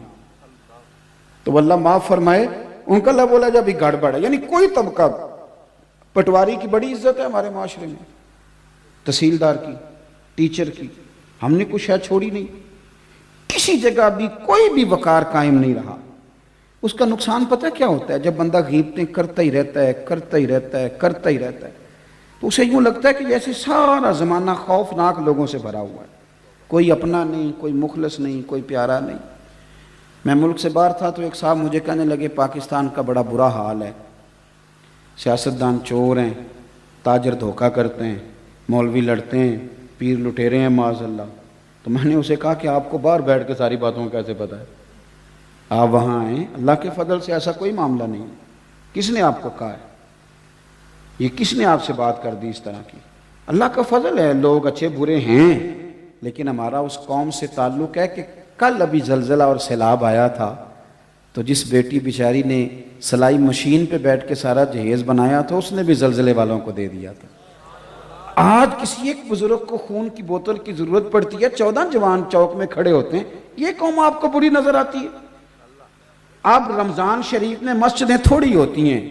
تو اللہ معاف فرمائے ان کا اللہ بولا جب بھی گڑبڑ ہے۔ یعنی کوئی طبقہ، پٹواری کی بڑی عزت ہے ہمارے معاشرے میں، تحصیلدار کی، ٹیچر کی، ہم نے کچھ شاید چھوڑی نہیں، کسی جگہ بھی کوئی بھی وقار قائم نہیں رہا۔ اس کا نقصان پتہ کیا ہوتا ہے؟ جب بندہ غیبتیں کرتا ہی رہتا ہے تو اسے یوں لگتا ہے کہ جیسے سارا زمانہ خوفناک لوگوں سے بھرا ہوا ہے، کوئی اپنا نہیں، کوئی مخلص نہیں، کوئی پیارا نہیں۔ میں ملک سے باہر تھا تو ایک صاحب مجھے کہنے لگے پاکستان کا بڑا برا حال ہے، سیاستدان چور ہیں، تاجر دھوکہ کرتے ہیں، مولوی لڑتے ہیں، پیر لٹیرے ہیں معاذ اللہ۔ تو میں نے اسے کہا کہ آپ کو باہر بیٹھ کے ساری باتوں کا کیسے پتہ ہے؟ آپ وہاں آئیں، اللہ کے فضل سے ایسا کوئی معاملہ نہیں ہے۔ کس نے آپ کو کہا ہے؟ یہ کس نے آپ سے بات کر دی اس طرح کی؟ اللہ کا فضل ہے، لوگ اچھے برے ہیں، لیکن ہمارا اس قوم سے تعلق ہے کہ کل ابھی زلزلہ اور سیلاب آیا تھا تو جس بیٹی بیچاری نے سلائی مشین پہ بیٹھ کے سارا جہیز بنایا تھا اس نے بھی زلزلے والوں کو دے دیا تھا۔ آج کسی ایک بزرگ کو خون کی بوتل کی ضرورت پڑتی ہے، 14 جوان چوک میں کھڑے ہوتے ہیں، یہ قوم آپ کو بری نظر آتی ہے؟ اب رمضان شریف میں مسجدیں تھوڑی ہوتی ہیں،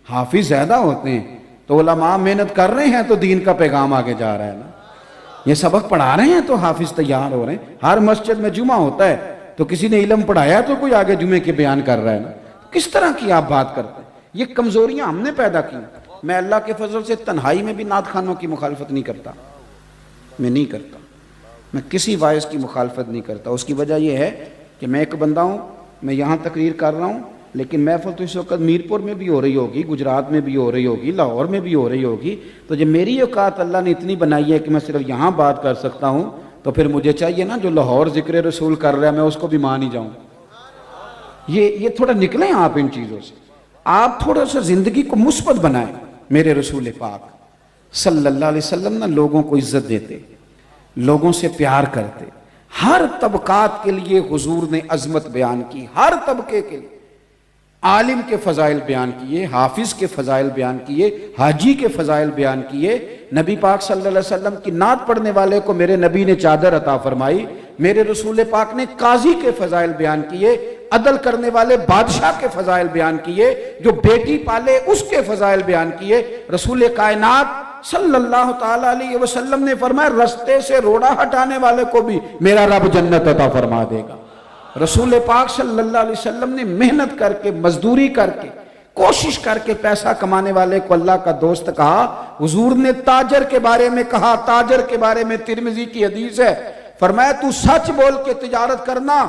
حافظ زیادہ ہوتے ہیں، تو علماء محنت کر رہے ہیں تو دین کا پیغام آگے جا رہا ہے نا۔ یہ سبق پڑھا رہے ہیں تو حافظ تیار ہو رہے ہیں۔ ہر مسجد میں جمعہ ہوتا ہے تو کسی نے علم پڑھایا تو کوئی آگے جمعے کے بیان کر رہا ہے نا۔ کس طرح کی آپ بات کرتے ہیں؟ یہ کمزوریاں ہم نے پیدا کی۔ میں اللہ کے فضل سے تنہائی میں بھی نعت خوانوں کی مخالفت نہیں کرتا، میں کسی وائس کی مخالفت نہیں کرتا۔ اس کی وجہ یہ ہے کہ میں ایک بندہ ہوں، میں یہاں تقریر کر رہا ہوں، لیکن محفل تو اس وقت میرپور میں بھی ہو رہی ہوگی، گجرات میں بھی ہو رہی ہوگی، لاہور میں بھی ہو رہی ہوگی، تو جب میری اوقات اللہ نے اتنی بنائی ہے کہ میں صرف یہاں بات کر سکتا ہوں تو پھر مجھے چاہیے نا جو لاہور ذکر رسول کر رہا ہے میں اس کو بھی مان ہی جاؤں۔ یہ تھوڑا نکلیں آپ ان چیزوں سے، آپ تھوڑا سا زندگی کو مثبت بنائیں۔ میرے رسول پاک صلی اللہ علیہ وسلم نا لوگوں کو عزت دیتے، لوگوں سے پیار کرتے، ہر طبقات کے لیے حضور نے عظمت بیان کی، ہر طبقے کے لیے عالم کے فضائل بیان کیے، حافظ کے فضائل بیان کیے، حاجی کے فضائل بیان کیے۔ نبی پاک صلی اللہ علیہ وسلم کی نعت پڑھنے والے کو میرے نبی نے چادر عطا فرمائی، میرے رسول پاک نے قاضی کے فضائل بیان کیے، عدل کرنے والے بادشاہ کے فضائل بیان کیے، جو بیٹی پالے اس کے فضائل بیان کیے۔ رسول کائنات صلی اللہ تعالی علیہ وسلم نے فرمایا رستے سے روڑا ہٹانے والے کو بھی میرا رب جنت عطا فرما دے گا۔ رسول پاک صلی اللہ علیہ وسلم نے محنت کر کے، مزدوری کر کے، کوشش کر کے پیسہ کمانے والے کو اللہ کا دوست کہا۔ حضور نے تاجر کے بارے میں کہا، تاجر کے بارے میں ترمذی کی حدیث ہے، فرمایا تو سچ بول کے تجارت کرنا،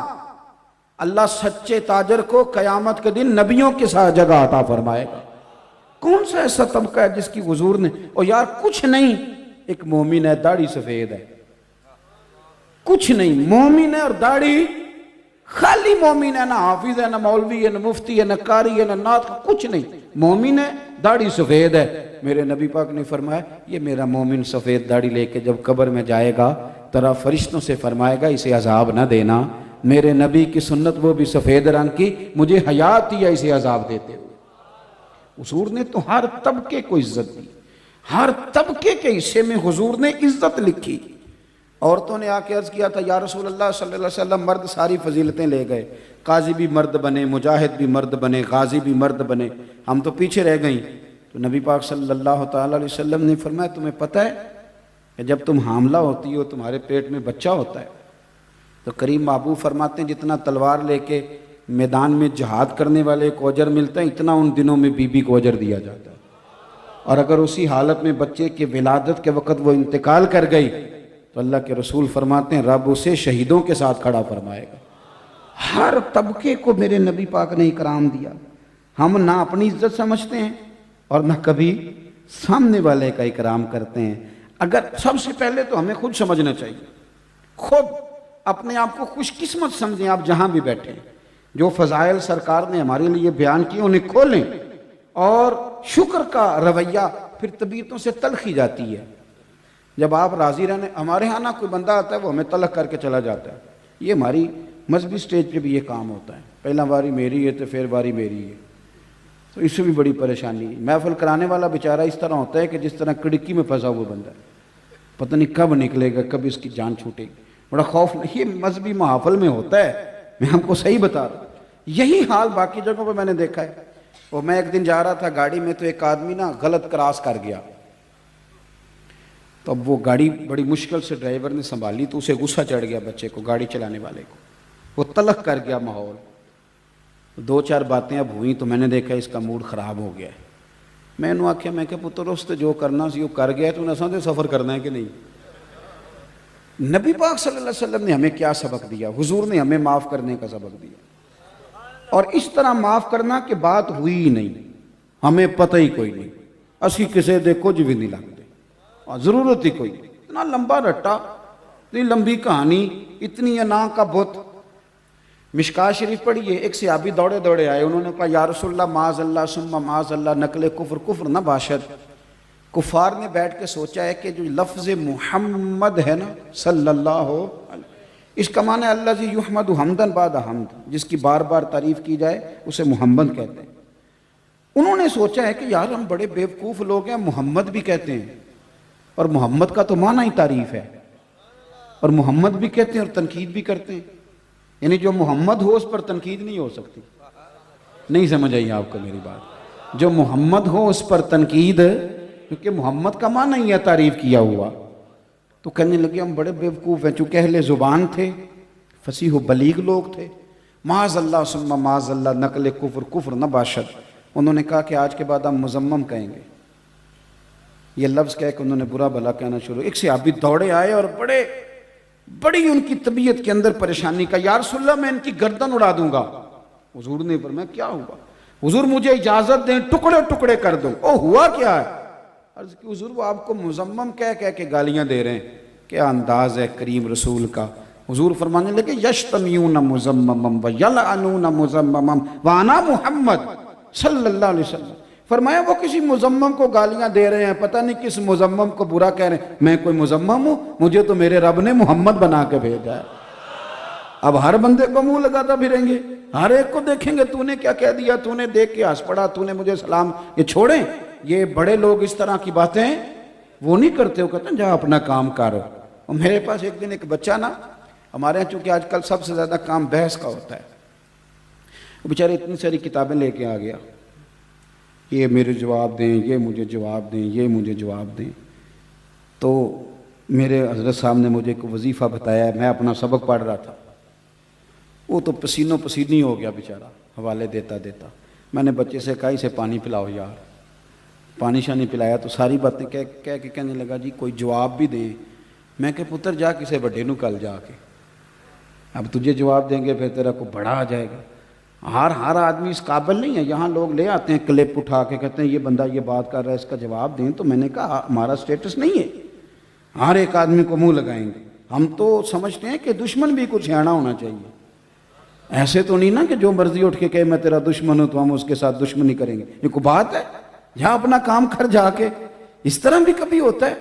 اللہ سچے تاجر کو قیامت کے دن نبیوں کے ساتھ جگہ عطا فرمائے گا۔ کون سا ایسا طبقہ ہے جس کی حضور نے، اور یار کچھ نہیں، ایک مومن ہے، داڑھی سفید ہے، کچھ نہیں، مومن ہے اور داڑھی، خالی مومن ہے، نہ حافظ ہے، نہ مولوی ہے، نہ مفتی ہے، نہ قاری ہے، نہ نعت، کچھ نہیں، مومن ہے، داڑھی سفید ہے۔ میرے نبی پاک نے فرمایا یہ میرا مومن سفید داڑھی لے کے جب قبر میں جائے گا ترا فرشتوں سے فرمائے گا اسے عذاب نہ دینا، میرے نبی کی سنت وہ بھی سفید رنگ کی، مجھے حیات دیا اسے عذاب دیتے ہوئے۔ حضور نے تو ہر طبقے کو عزت دی، ہر طبقے کے حصے میں حضور نے عزت لکھی۔ عورتوں نے آ کے عرض کیا تھا یا رسول اللہ صلی اللہ علیہ وسلم، مرد ساری فضیلتیں لے گئے، قاضی بھی مرد بنے، مجاہد بھی مرد بنے، غازی بھی مرد بنے، ہم تو پیچھے رہ گئیں۔ تو نبی پاک صلی اللہ تعالیٰ علیہ وسلم نے فرمایا تمہیں پتہ ہے کہ جب تم حاملہ ہوتی ہو تمہارے پیٹ میں بچہ ہوتا ہے تو کریم محبوب فرماتے ہیں جتنا تلوار لے کے میدان میں جہاد کرنے والے کو اجر ملتا ہے اتنا ان دنوں میں بی بی کو اجر دیا جاتا ہے، اور اگر اسی حالت میں بچے کے ولادت کے وقت وہ انتقال کر گئی تو اللہ کے رسول فرماتے ہیں رب اسے شہیدوں کے ساتھ کھڑا فرمائے گا۔ ہر طبقے کو میرے نبی پاک نے اکرام دیا۔ ہم نہ اپنی عزت سمجھتے ہیں اور نہ کبھی سامنے والے کا اکرام کرتے ہیں۔ اگر سب سے پہلے تو ہمیں خود سمجھنا چاہیے، خود اپنے آپ کو خوش قسمت سمجھیں، آپ جہاں بھی بیٹھیں، جو فضائل سرکار نے ہمارے لیے بیان کیے انہیں کھولیں، اور شکر کا رویہ، پھر طبیعتوں سے تلخی جاتی ہے۔ جب آپ راضی رہنے، ہمارے ہاں نہ کوئی بندہ آتا ہے وہ ہمیں تلخ کر کے چلا جاتا ہے، یہ ہماری مذہبی سٹیج پہ بھی یہ کام ہوتا ہے، پہلا باری میری ہے تو پھر باری میری ہے، تو اس سے بھی بڑی پریشانی ہے۔ محفل کرانے والا بیچارہ اس طرح ہوتا ہے کہ جس طرح کڑکی میں پھنسا ہوا بندہ ہے، پتہ نہیں کب نکلے گا، کب اس کی جان چھوٹے گی، بڑا خوف۔ یہ مذہبی محافل میں ہوتا ہے، میں ہم کو صحیح بتا رہا ہوں۔ یہی حال باقی جگہوں پہ میں نے دیکھا ہے۔ اور میں ایک دن جا رہا تھا گاڑی میں تو ایک آدمی نا غلط کراس کر گیا، تو اب وہ گاڑی بڑی مشکل سے ڈرائیور نے سنبھالی تو اسے غصہ چڑھ گیا، بچے کو، گاڑی چلانے والے کو، وہ تلخ کر گیا ماحول۔ دو چار باتیں اب ہوئیں تو میں نے دیکھا اس کا موڈ خراب ہو گیا ہے۔ میں نے آخیا میں کہ پتر اس تو جو کرنا سی وہ کر گیا، تو نساں تے سفر کرنا ہے کہ نہیں؟ نبی پاک صلی اللہ علیہ وسلم نے ہمیں کیا سبق دیا؟ حضور نے ہمیں معاف کرنے کا سبق دیا، اور اس طرح معاف کرنا کہ بات ہوئی ہی نہیں، ہمیں پتہ ہی کوئی نہیں، اسی کسے دے کچھ بھی نہیں لگتے، اور ضرورت ہی کوئی نہیں، اتنا لمبا رٹا، اتنی لمبی کہانی، اتنی انا کا بت۔ مشکاہ شریف پڑھیے، ایک صحابی دوڑے دوڑے آئے، انہوں نے کہا یا رسول اللہ معاذ اللہ ثم معاذ اللہ، نقل کفر، کفر نہ باشد۔ کفار نے بیٹھ کے سوچا ہے کہ جو لفظ محمد ہے نا صلی اللہ علیہ، اس کا معنی اللہ زی یحمد حمدن بعد حمد، جس کی بار بار تعریف کی جائے اسے محمد کہتے ہیں۔ انہوں نے سوچا ہے کہ یار ہم بڑے بیوقوف لوگ ہیں، محمد بھی کہتے ہیں، اور محمد کا تو معنی ہی تعریف ہے، اور محمد بھی کہتے ہیں اور تنقید بھی کرتے ہیں، یعنی جو محمد ہو اس پر تنقید نہیں ہو سکتی۔ نہیں سمجھ آئی آپ کو میری بات؟ جو محمد ہو اس پر تنقید، کیونکہ محمد کا معنی ہی ہے تعریف کیا ہوا۔ تو کہنے لگے ہم بڑے بیوقوف ہیں، چونکہ اہل زبان تھے، فصیح و بلیغ لوگ تھے، معاذ اللہ ثم معاذ اللہ، نقل کفر، کفر نہ باشد۔ انہوں نے کہا کہ آج کے بعد ہم مزمم کہیں گے، یہ لفظ کہہ کہ انہوں نے برا بھلا کہنا شروع۔ ایک صحابی دوڑے آئے اور بڑی ان کی طبیعت کے اندر پریشانی کا، یا رسول اللہ میں ان کی گردن اڑا دوں گا۔ حضور نے فرمایا کیا ہوا؟ حضور مجھے اجازت دیں ٹکڑے ٹکڑے کر دوں۔ او ہوا کیا ہے؟ عرض کی حضور وہ آپ کو مزمم کہہ کے گالیاں دے رہے ہیں، کیا انداز ہے کریم رسول کا۔ حضور فرمانے لگے یشتمیون مزممم ویلعنون مزممم وانا محمد صلی اللہ علیہ وسلم۔ فرمایا وہ کسی مزمم کو گالیاں دے رہے ہیں، پتہ نہیں کس مزمم کو برا کہہ رہے ہیں، میں کوئی مزمم ہوں؟ مجھے تو میرے رب نے محمد بنا کے بھیجا ہے۔ اب ہر بندے کو منہ لگاتا پھریں گے، ہر ایک کو دیکھیں گے تو نے کیا کہہ دیا، تو نے دیکھ کے ہنس پڑا، تو نے مجھے سلام۔ یہ چھوڑیں، یہ بڑے لوگ اس طرح کی باتیں وہ نہیں کرتے، وہ کہتے ہیں جا اپنا کام کرو۔ اور میرے پاس ایک دن ایک بچہ نا، ہمارے یہاں چونکہ آج کل سب سے زیادہ کام بحث کا ہوتا ہے، وہ بیچارے اتنی ساری کتابیں لے کے آ گیا، یہ میرے جواب دیں، یہ مجھے جواب دیں، یہ مجھے جواب دیں۔ تو میرے حضرت صاحب نے مجھے ایک وظیفہ بتایا، میں اپنا سبق پڑھ رہا تھا، وہ تو پسینوں پسینی ہو گیا بیچارہ حوالے دیتا دیتا. میں نے بچے سے کہا اسے پانی پلاؤ یار. پانی شانی پلایا تو ساری باتیں کہہ کے کہنے لگا جی کوئی جواب بھی دیں. میں کہ پتر جا کسے بڑے نو کل جا کے, اب تجھے جواب دیں گے پھر تیرا کو بڑا آ جائے گا. ہر آدمی اس قابل نہیں ہے. یہاں لوگ لے آتے ہیں کلپ اٹھا کے کہتے ہیں یہ بندہ یہ بات کر رہا ہے اس کا جواب دیں. تو میں نے کہا ہمارا سٹیٹس نہیں ہے ہر ایک آدمی کو منہ لگائیں گے. ہم تو سمجھتے ہیں کہ دشمن بھی کچھ سیانا ہونا چاہیے. ایسے تو نہیں نا کہ جو مرضی اٹھ کے کہے میں تیرا دشمن ہوں تو ہم اس کے ساتھ دشمنی کریں گے. یہ کوئی بات ہے؟ جہاں اپنا کام کر جا کے. اس طرح بھی کبھی ہوتا ہے.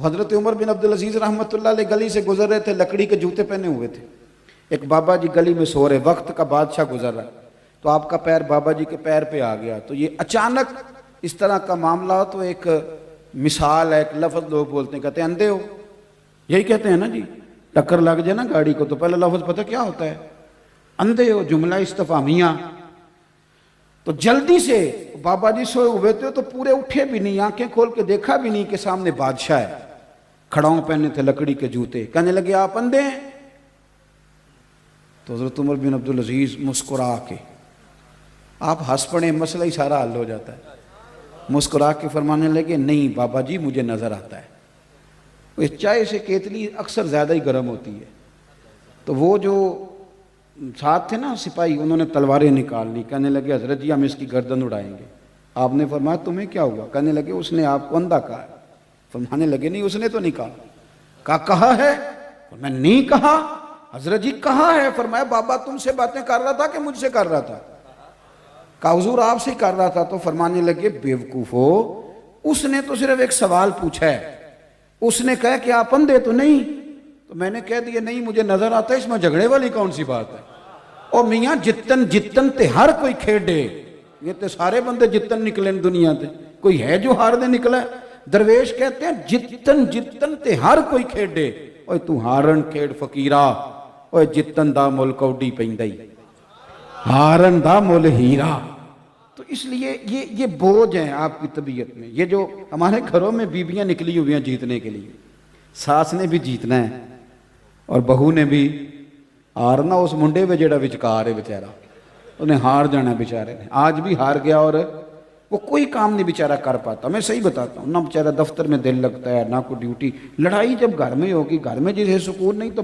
حضرت عمر بن عبدالعزیز رحمۃ اللہ علیہ گلی سے گزر رہے تھے, لکڑی کے جوتے پہنے ہوئے تھے. ایک بابا جی گلی میں سو رہے, وقت کا بادشاہ گزر رہا ہے, تو آپ کا پیر بابا جی کے پیر پہ آ گیا. تو یہ اچانک اس طرح کا معاملہ ہو تو ایک مثال ہے, ایک لفظ لوگ بولتے ہیں, کہتے ہیں اندھے ہو. یہی کہتے ہیں نا جی, ٹکر لگ جائے نا گاڑی کو تو پہلا لفظ پتہ کیا ہوتا ہے؟ اندھے ہو. جملہ استفہامیہ. تو جلدی سے بابا جی سوئے ہوئے تھے تو پورے اٹھے بھی نہیں, آنکھیں کھول کے دیکھا بھی نہیں کہ سامنے بادشاہ ہے. کھڑاؤں پہنے تھے لکڑی کے جوتے. کہنے لگے آپ اندھے ہیں؟ تو حضرت عمر بن عبدالعزیز مسکرا کے, آپ ہنس پڑے مسئلہ ہی سارا حل ہو جاتا ہے. مسکرا کے فرمانے لگے نہیں بابا جی مجھے نظر آتا ہے. اس چائے سے کیتلی اکثر زیادہ ہی گرم ہوتی ہے. تو وہ جو ساتھ تھے نا سپاہی, انہوں نے تلواریں نکال لی. کہنے لگے حضرت جی ہم اس کی گردن اڑائیں گے. آپ نے فرمایا تمہیں کیا ہوا؟ کہنے لگے اس نے آپ کو اندھا کہا ہے. فرمانے لگے نہیں اس نے تو نہیں کہا. کہا ہے؟ میں نہیں کہا. حضرت جی کہا ہے. فرمایا بابا تم سے باتیں کر رہا تھا کہ مجھ سے کر رہا تھا؟ کہا حضور آپ سے کر رہا تھا. تو فرمانے لگے بیوقوفو, اس نے تو صرف ایک سوال پوچھا ہے. اس نے کہا کہ آپ اندھے تو نہیں. تو میں نے کہہ دیا نہیں مجھے نظر آتا ہے. اس میں جھگڑے والی کون سی بات ہے؟ اور میاں جتن تے ہر کوئی کھیڑے. یہ تے سارے بندے جتن نکلے دنیا تے, کوئی ہے جو ہار دے نکلا ہے؟ درویش کہتے ہیں جتن تے ہر کوئی کھیڑے. اوہ تو ہارن کھیڑ فقیرہ, اوہ جتن دا مل کوڈی پیندائی, ہارن دا مل ہیرا. تو اس لیے یہ بوجھ ہیں آپ کی طبیعت میں. یہ جو ہمارے گھروں میں بیویاں نکلی ہوئی ہیں جیتنے کے لیے, ساس نے بھی جیتنا ہے اور بہو نے بھی ہارنا. اس منڈے پہ جڑا وچکار ہے بیچارہ, انہیں ہار جانا بیچارے نے. آج بھی ہار گیا اور وہ کوئی کام نہیں بیچارہ کر پاتا. میں صحیح بتاتا ہوں, نہ بیچارہ دفتر میں دل لگتا ہے نہ کوئی ڈیوٹی. لڑائی جب گھر میں ہوگی, گھر میں جسے سکون نہیں تو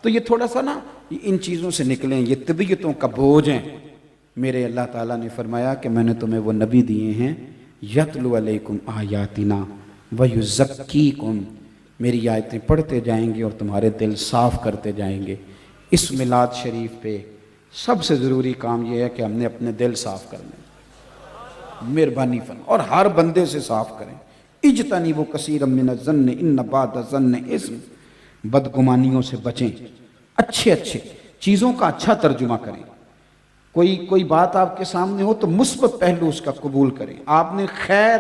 تو یہ تھوڑا سا نا ان چیزوں سے نکلیں. یہ طبیعتوں کا بوجھ ہیں. میرے اللہ تعالیٰ نے فرمایا کہ میں نے تمہیں وہ نبی دیے ہیں یتلو علیکم آیاتنا ویزکیکم, میری آیتیں پڑھتے جائیں گے اور تمہارے دل صاف کرتے جائیں گے. اس میلاد شریف پہ سب سے ضروری کام یہ ہے کہ ہم نے اپنے دل صاف کرنے. مہربانی فرما اور ہر بندے سے صاف کریں. اجتنبوا کثیرا من الظن ان بعض الظن اثم, بدگمانیوں سے بچیں. اچھے چیزوں کا اچھا ترجمہ کریں. کوئی بات آپ کے سامنے ہو تو مثبت پہلو اس کا قبول کریں. آپ نے خیر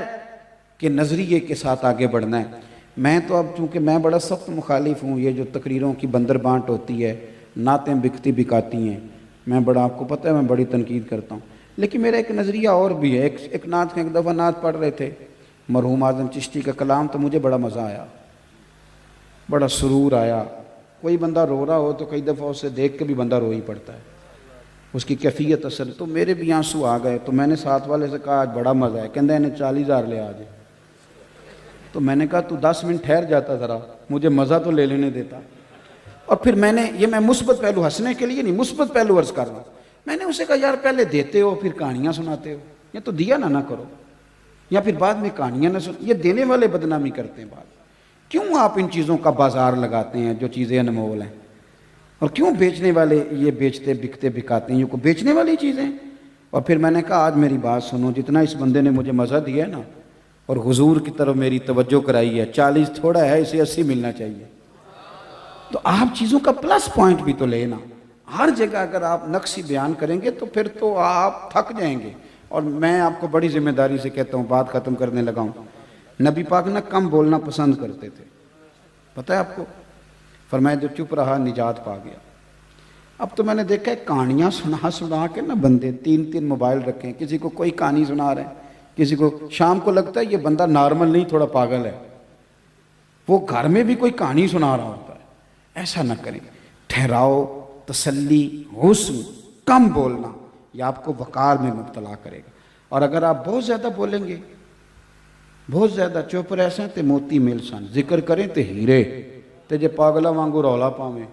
کے نظریے کے ساتھ آگے بڑھنا ہے. میں تو اب چونکہ میں بڑا سخت مخالف ہوں یہ جو تقریروں کی بندر بانٹ ہوتی ہے, نعتیں بکتی بکاتی ہیں, میں بڑا, آپ کو پتہ ہے میں بڑی تنقید کرتا ہوں. لیکن میرا ایک نظریہ اور بھی ہے. ایک نعت ایک دفعہ نعت پڑھ رہے تھے مرحوم اعظم چشتی کا کلام, تو مجھے بڑا مزہ آیا, بڑا سرور آیا. کوئی بندہ رو رہا ہو تو کئی دفعہ اسے دیکھ کے بھی بندہ رو ہی پڑتا ہے, اس کی کیفیت اثر. تو میرے بھی آنسو آ گئے. تو میں نے ساتھ والے سے کہا آج بڑا مزہ ہے. کہندے انہیں 40,000 لے آج. تو میں نے کہا تو 10 منٹ ٹھہر جاتا ذرا, مجھے مزہ تو لے لینے دیتا. اور پھر میں مثبت پہلو, ہنسنے کے لیے نہیں, مثبت پہلو عرض کر رہا ہوں. میں نے اسے کہا یار پہلے دیتے ہو پھر کہانیاں سناتے ہو, یا تو دیا نہ کرو یا پھر بعد میں کہانیاں نہ سن. یہ دینے والے بدنامی کرتے ہیں بعد. کیوں آپ ان چیزوں کا بازار لگاتے ہیں جو چیزیں انمول ہیں, اور کیوں بیچنے والے یہ بیچتے بکتے بکاتے ہیں, یہ کو بیچنے والی چیزیں. اور پھر میں نے کہا آج میری بات سنو, جتنا اس بندے نے مجھے مزہ دیا ہے نا اور حضور کی طرف میری توجہ کرائی ہے, 40 تھوڑا ہے, اسے 80 ملنا چاہیے. تو آپ چیزوں کا پلس پوائنٹ بھی تو لینا. ہر جگہ اگر آپ نقصی بیان کریں گے تو پھر تو آپ تھک جائیں گے. اور میں آپ کو بڑی ذمہ داری سے کہتا ہوں, بات ختم کرنے لگا ہوں, نبی پاک نہ کم بولنا پسند کرتے تھے, پتہ ہے آپ کو. فرمایا جو چپ رہا نجات پا گیا. اب تو میں نے دیکھا ہے کہانیاں سنا کے نا بندے 3 موبائل رکھیں, کسی کو کوئی کہانی سنا رہے ہیں, کسی کو شام کو لگتا ہے یہ بندہ نارمل نہیں تھوڑا پاگل ہے, وہ گھر میں بھی کوئی کہانی سنا رہا ہوتا ہے. ایسا نہ کریں, ٹھہراؤ, تسلی، حسن، کم بولنا، یہ آپ کو وقار میں مبتلا کرے گا۔ اور اگر آپ بہت زیادہ بولیں گے، بہت زیادہ چپ رہے تے موتی مل سن، ذکر کریں تے ہیرے تے جے پاگلا وانگو رولا پاویں۔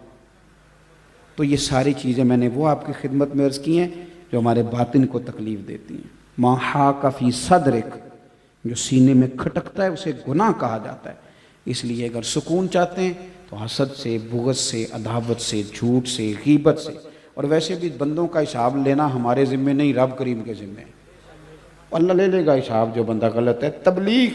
تو یہ ساری چیزیں میں نے وہ آپ کی خدمت میں عرض کی ہیں جو ہمارے باطن کو تکلیف دیتی ہیں۔ ما حاک فی صدرک، جو سینے میں کھٹکتا ہے اسے گناہ کہا جاتا ہے۔ اس لیے اگر سکون چاہتے ہیں تو حسد سے، بغض سے، عداوت سے، جھوٹ سے، غیبت سے، اور ویسے بھی بندوں کا حساب لینا ہمارے ذمہ نہیں، رب کریم کے ذمہ ہے، اللہ لے لے گا حساب جو بندہ غلط ہے۔ تبلیغ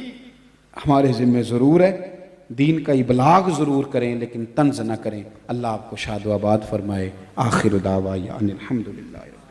ہمارے ذمہ ضرور ہے، دین کا ابلاغ ضرور کریں لیکن طنز نہ کریں۔ اللہ آپ کو شاد و آباد فرمائے۔ آخر دعوانا ان الحمدللہ۔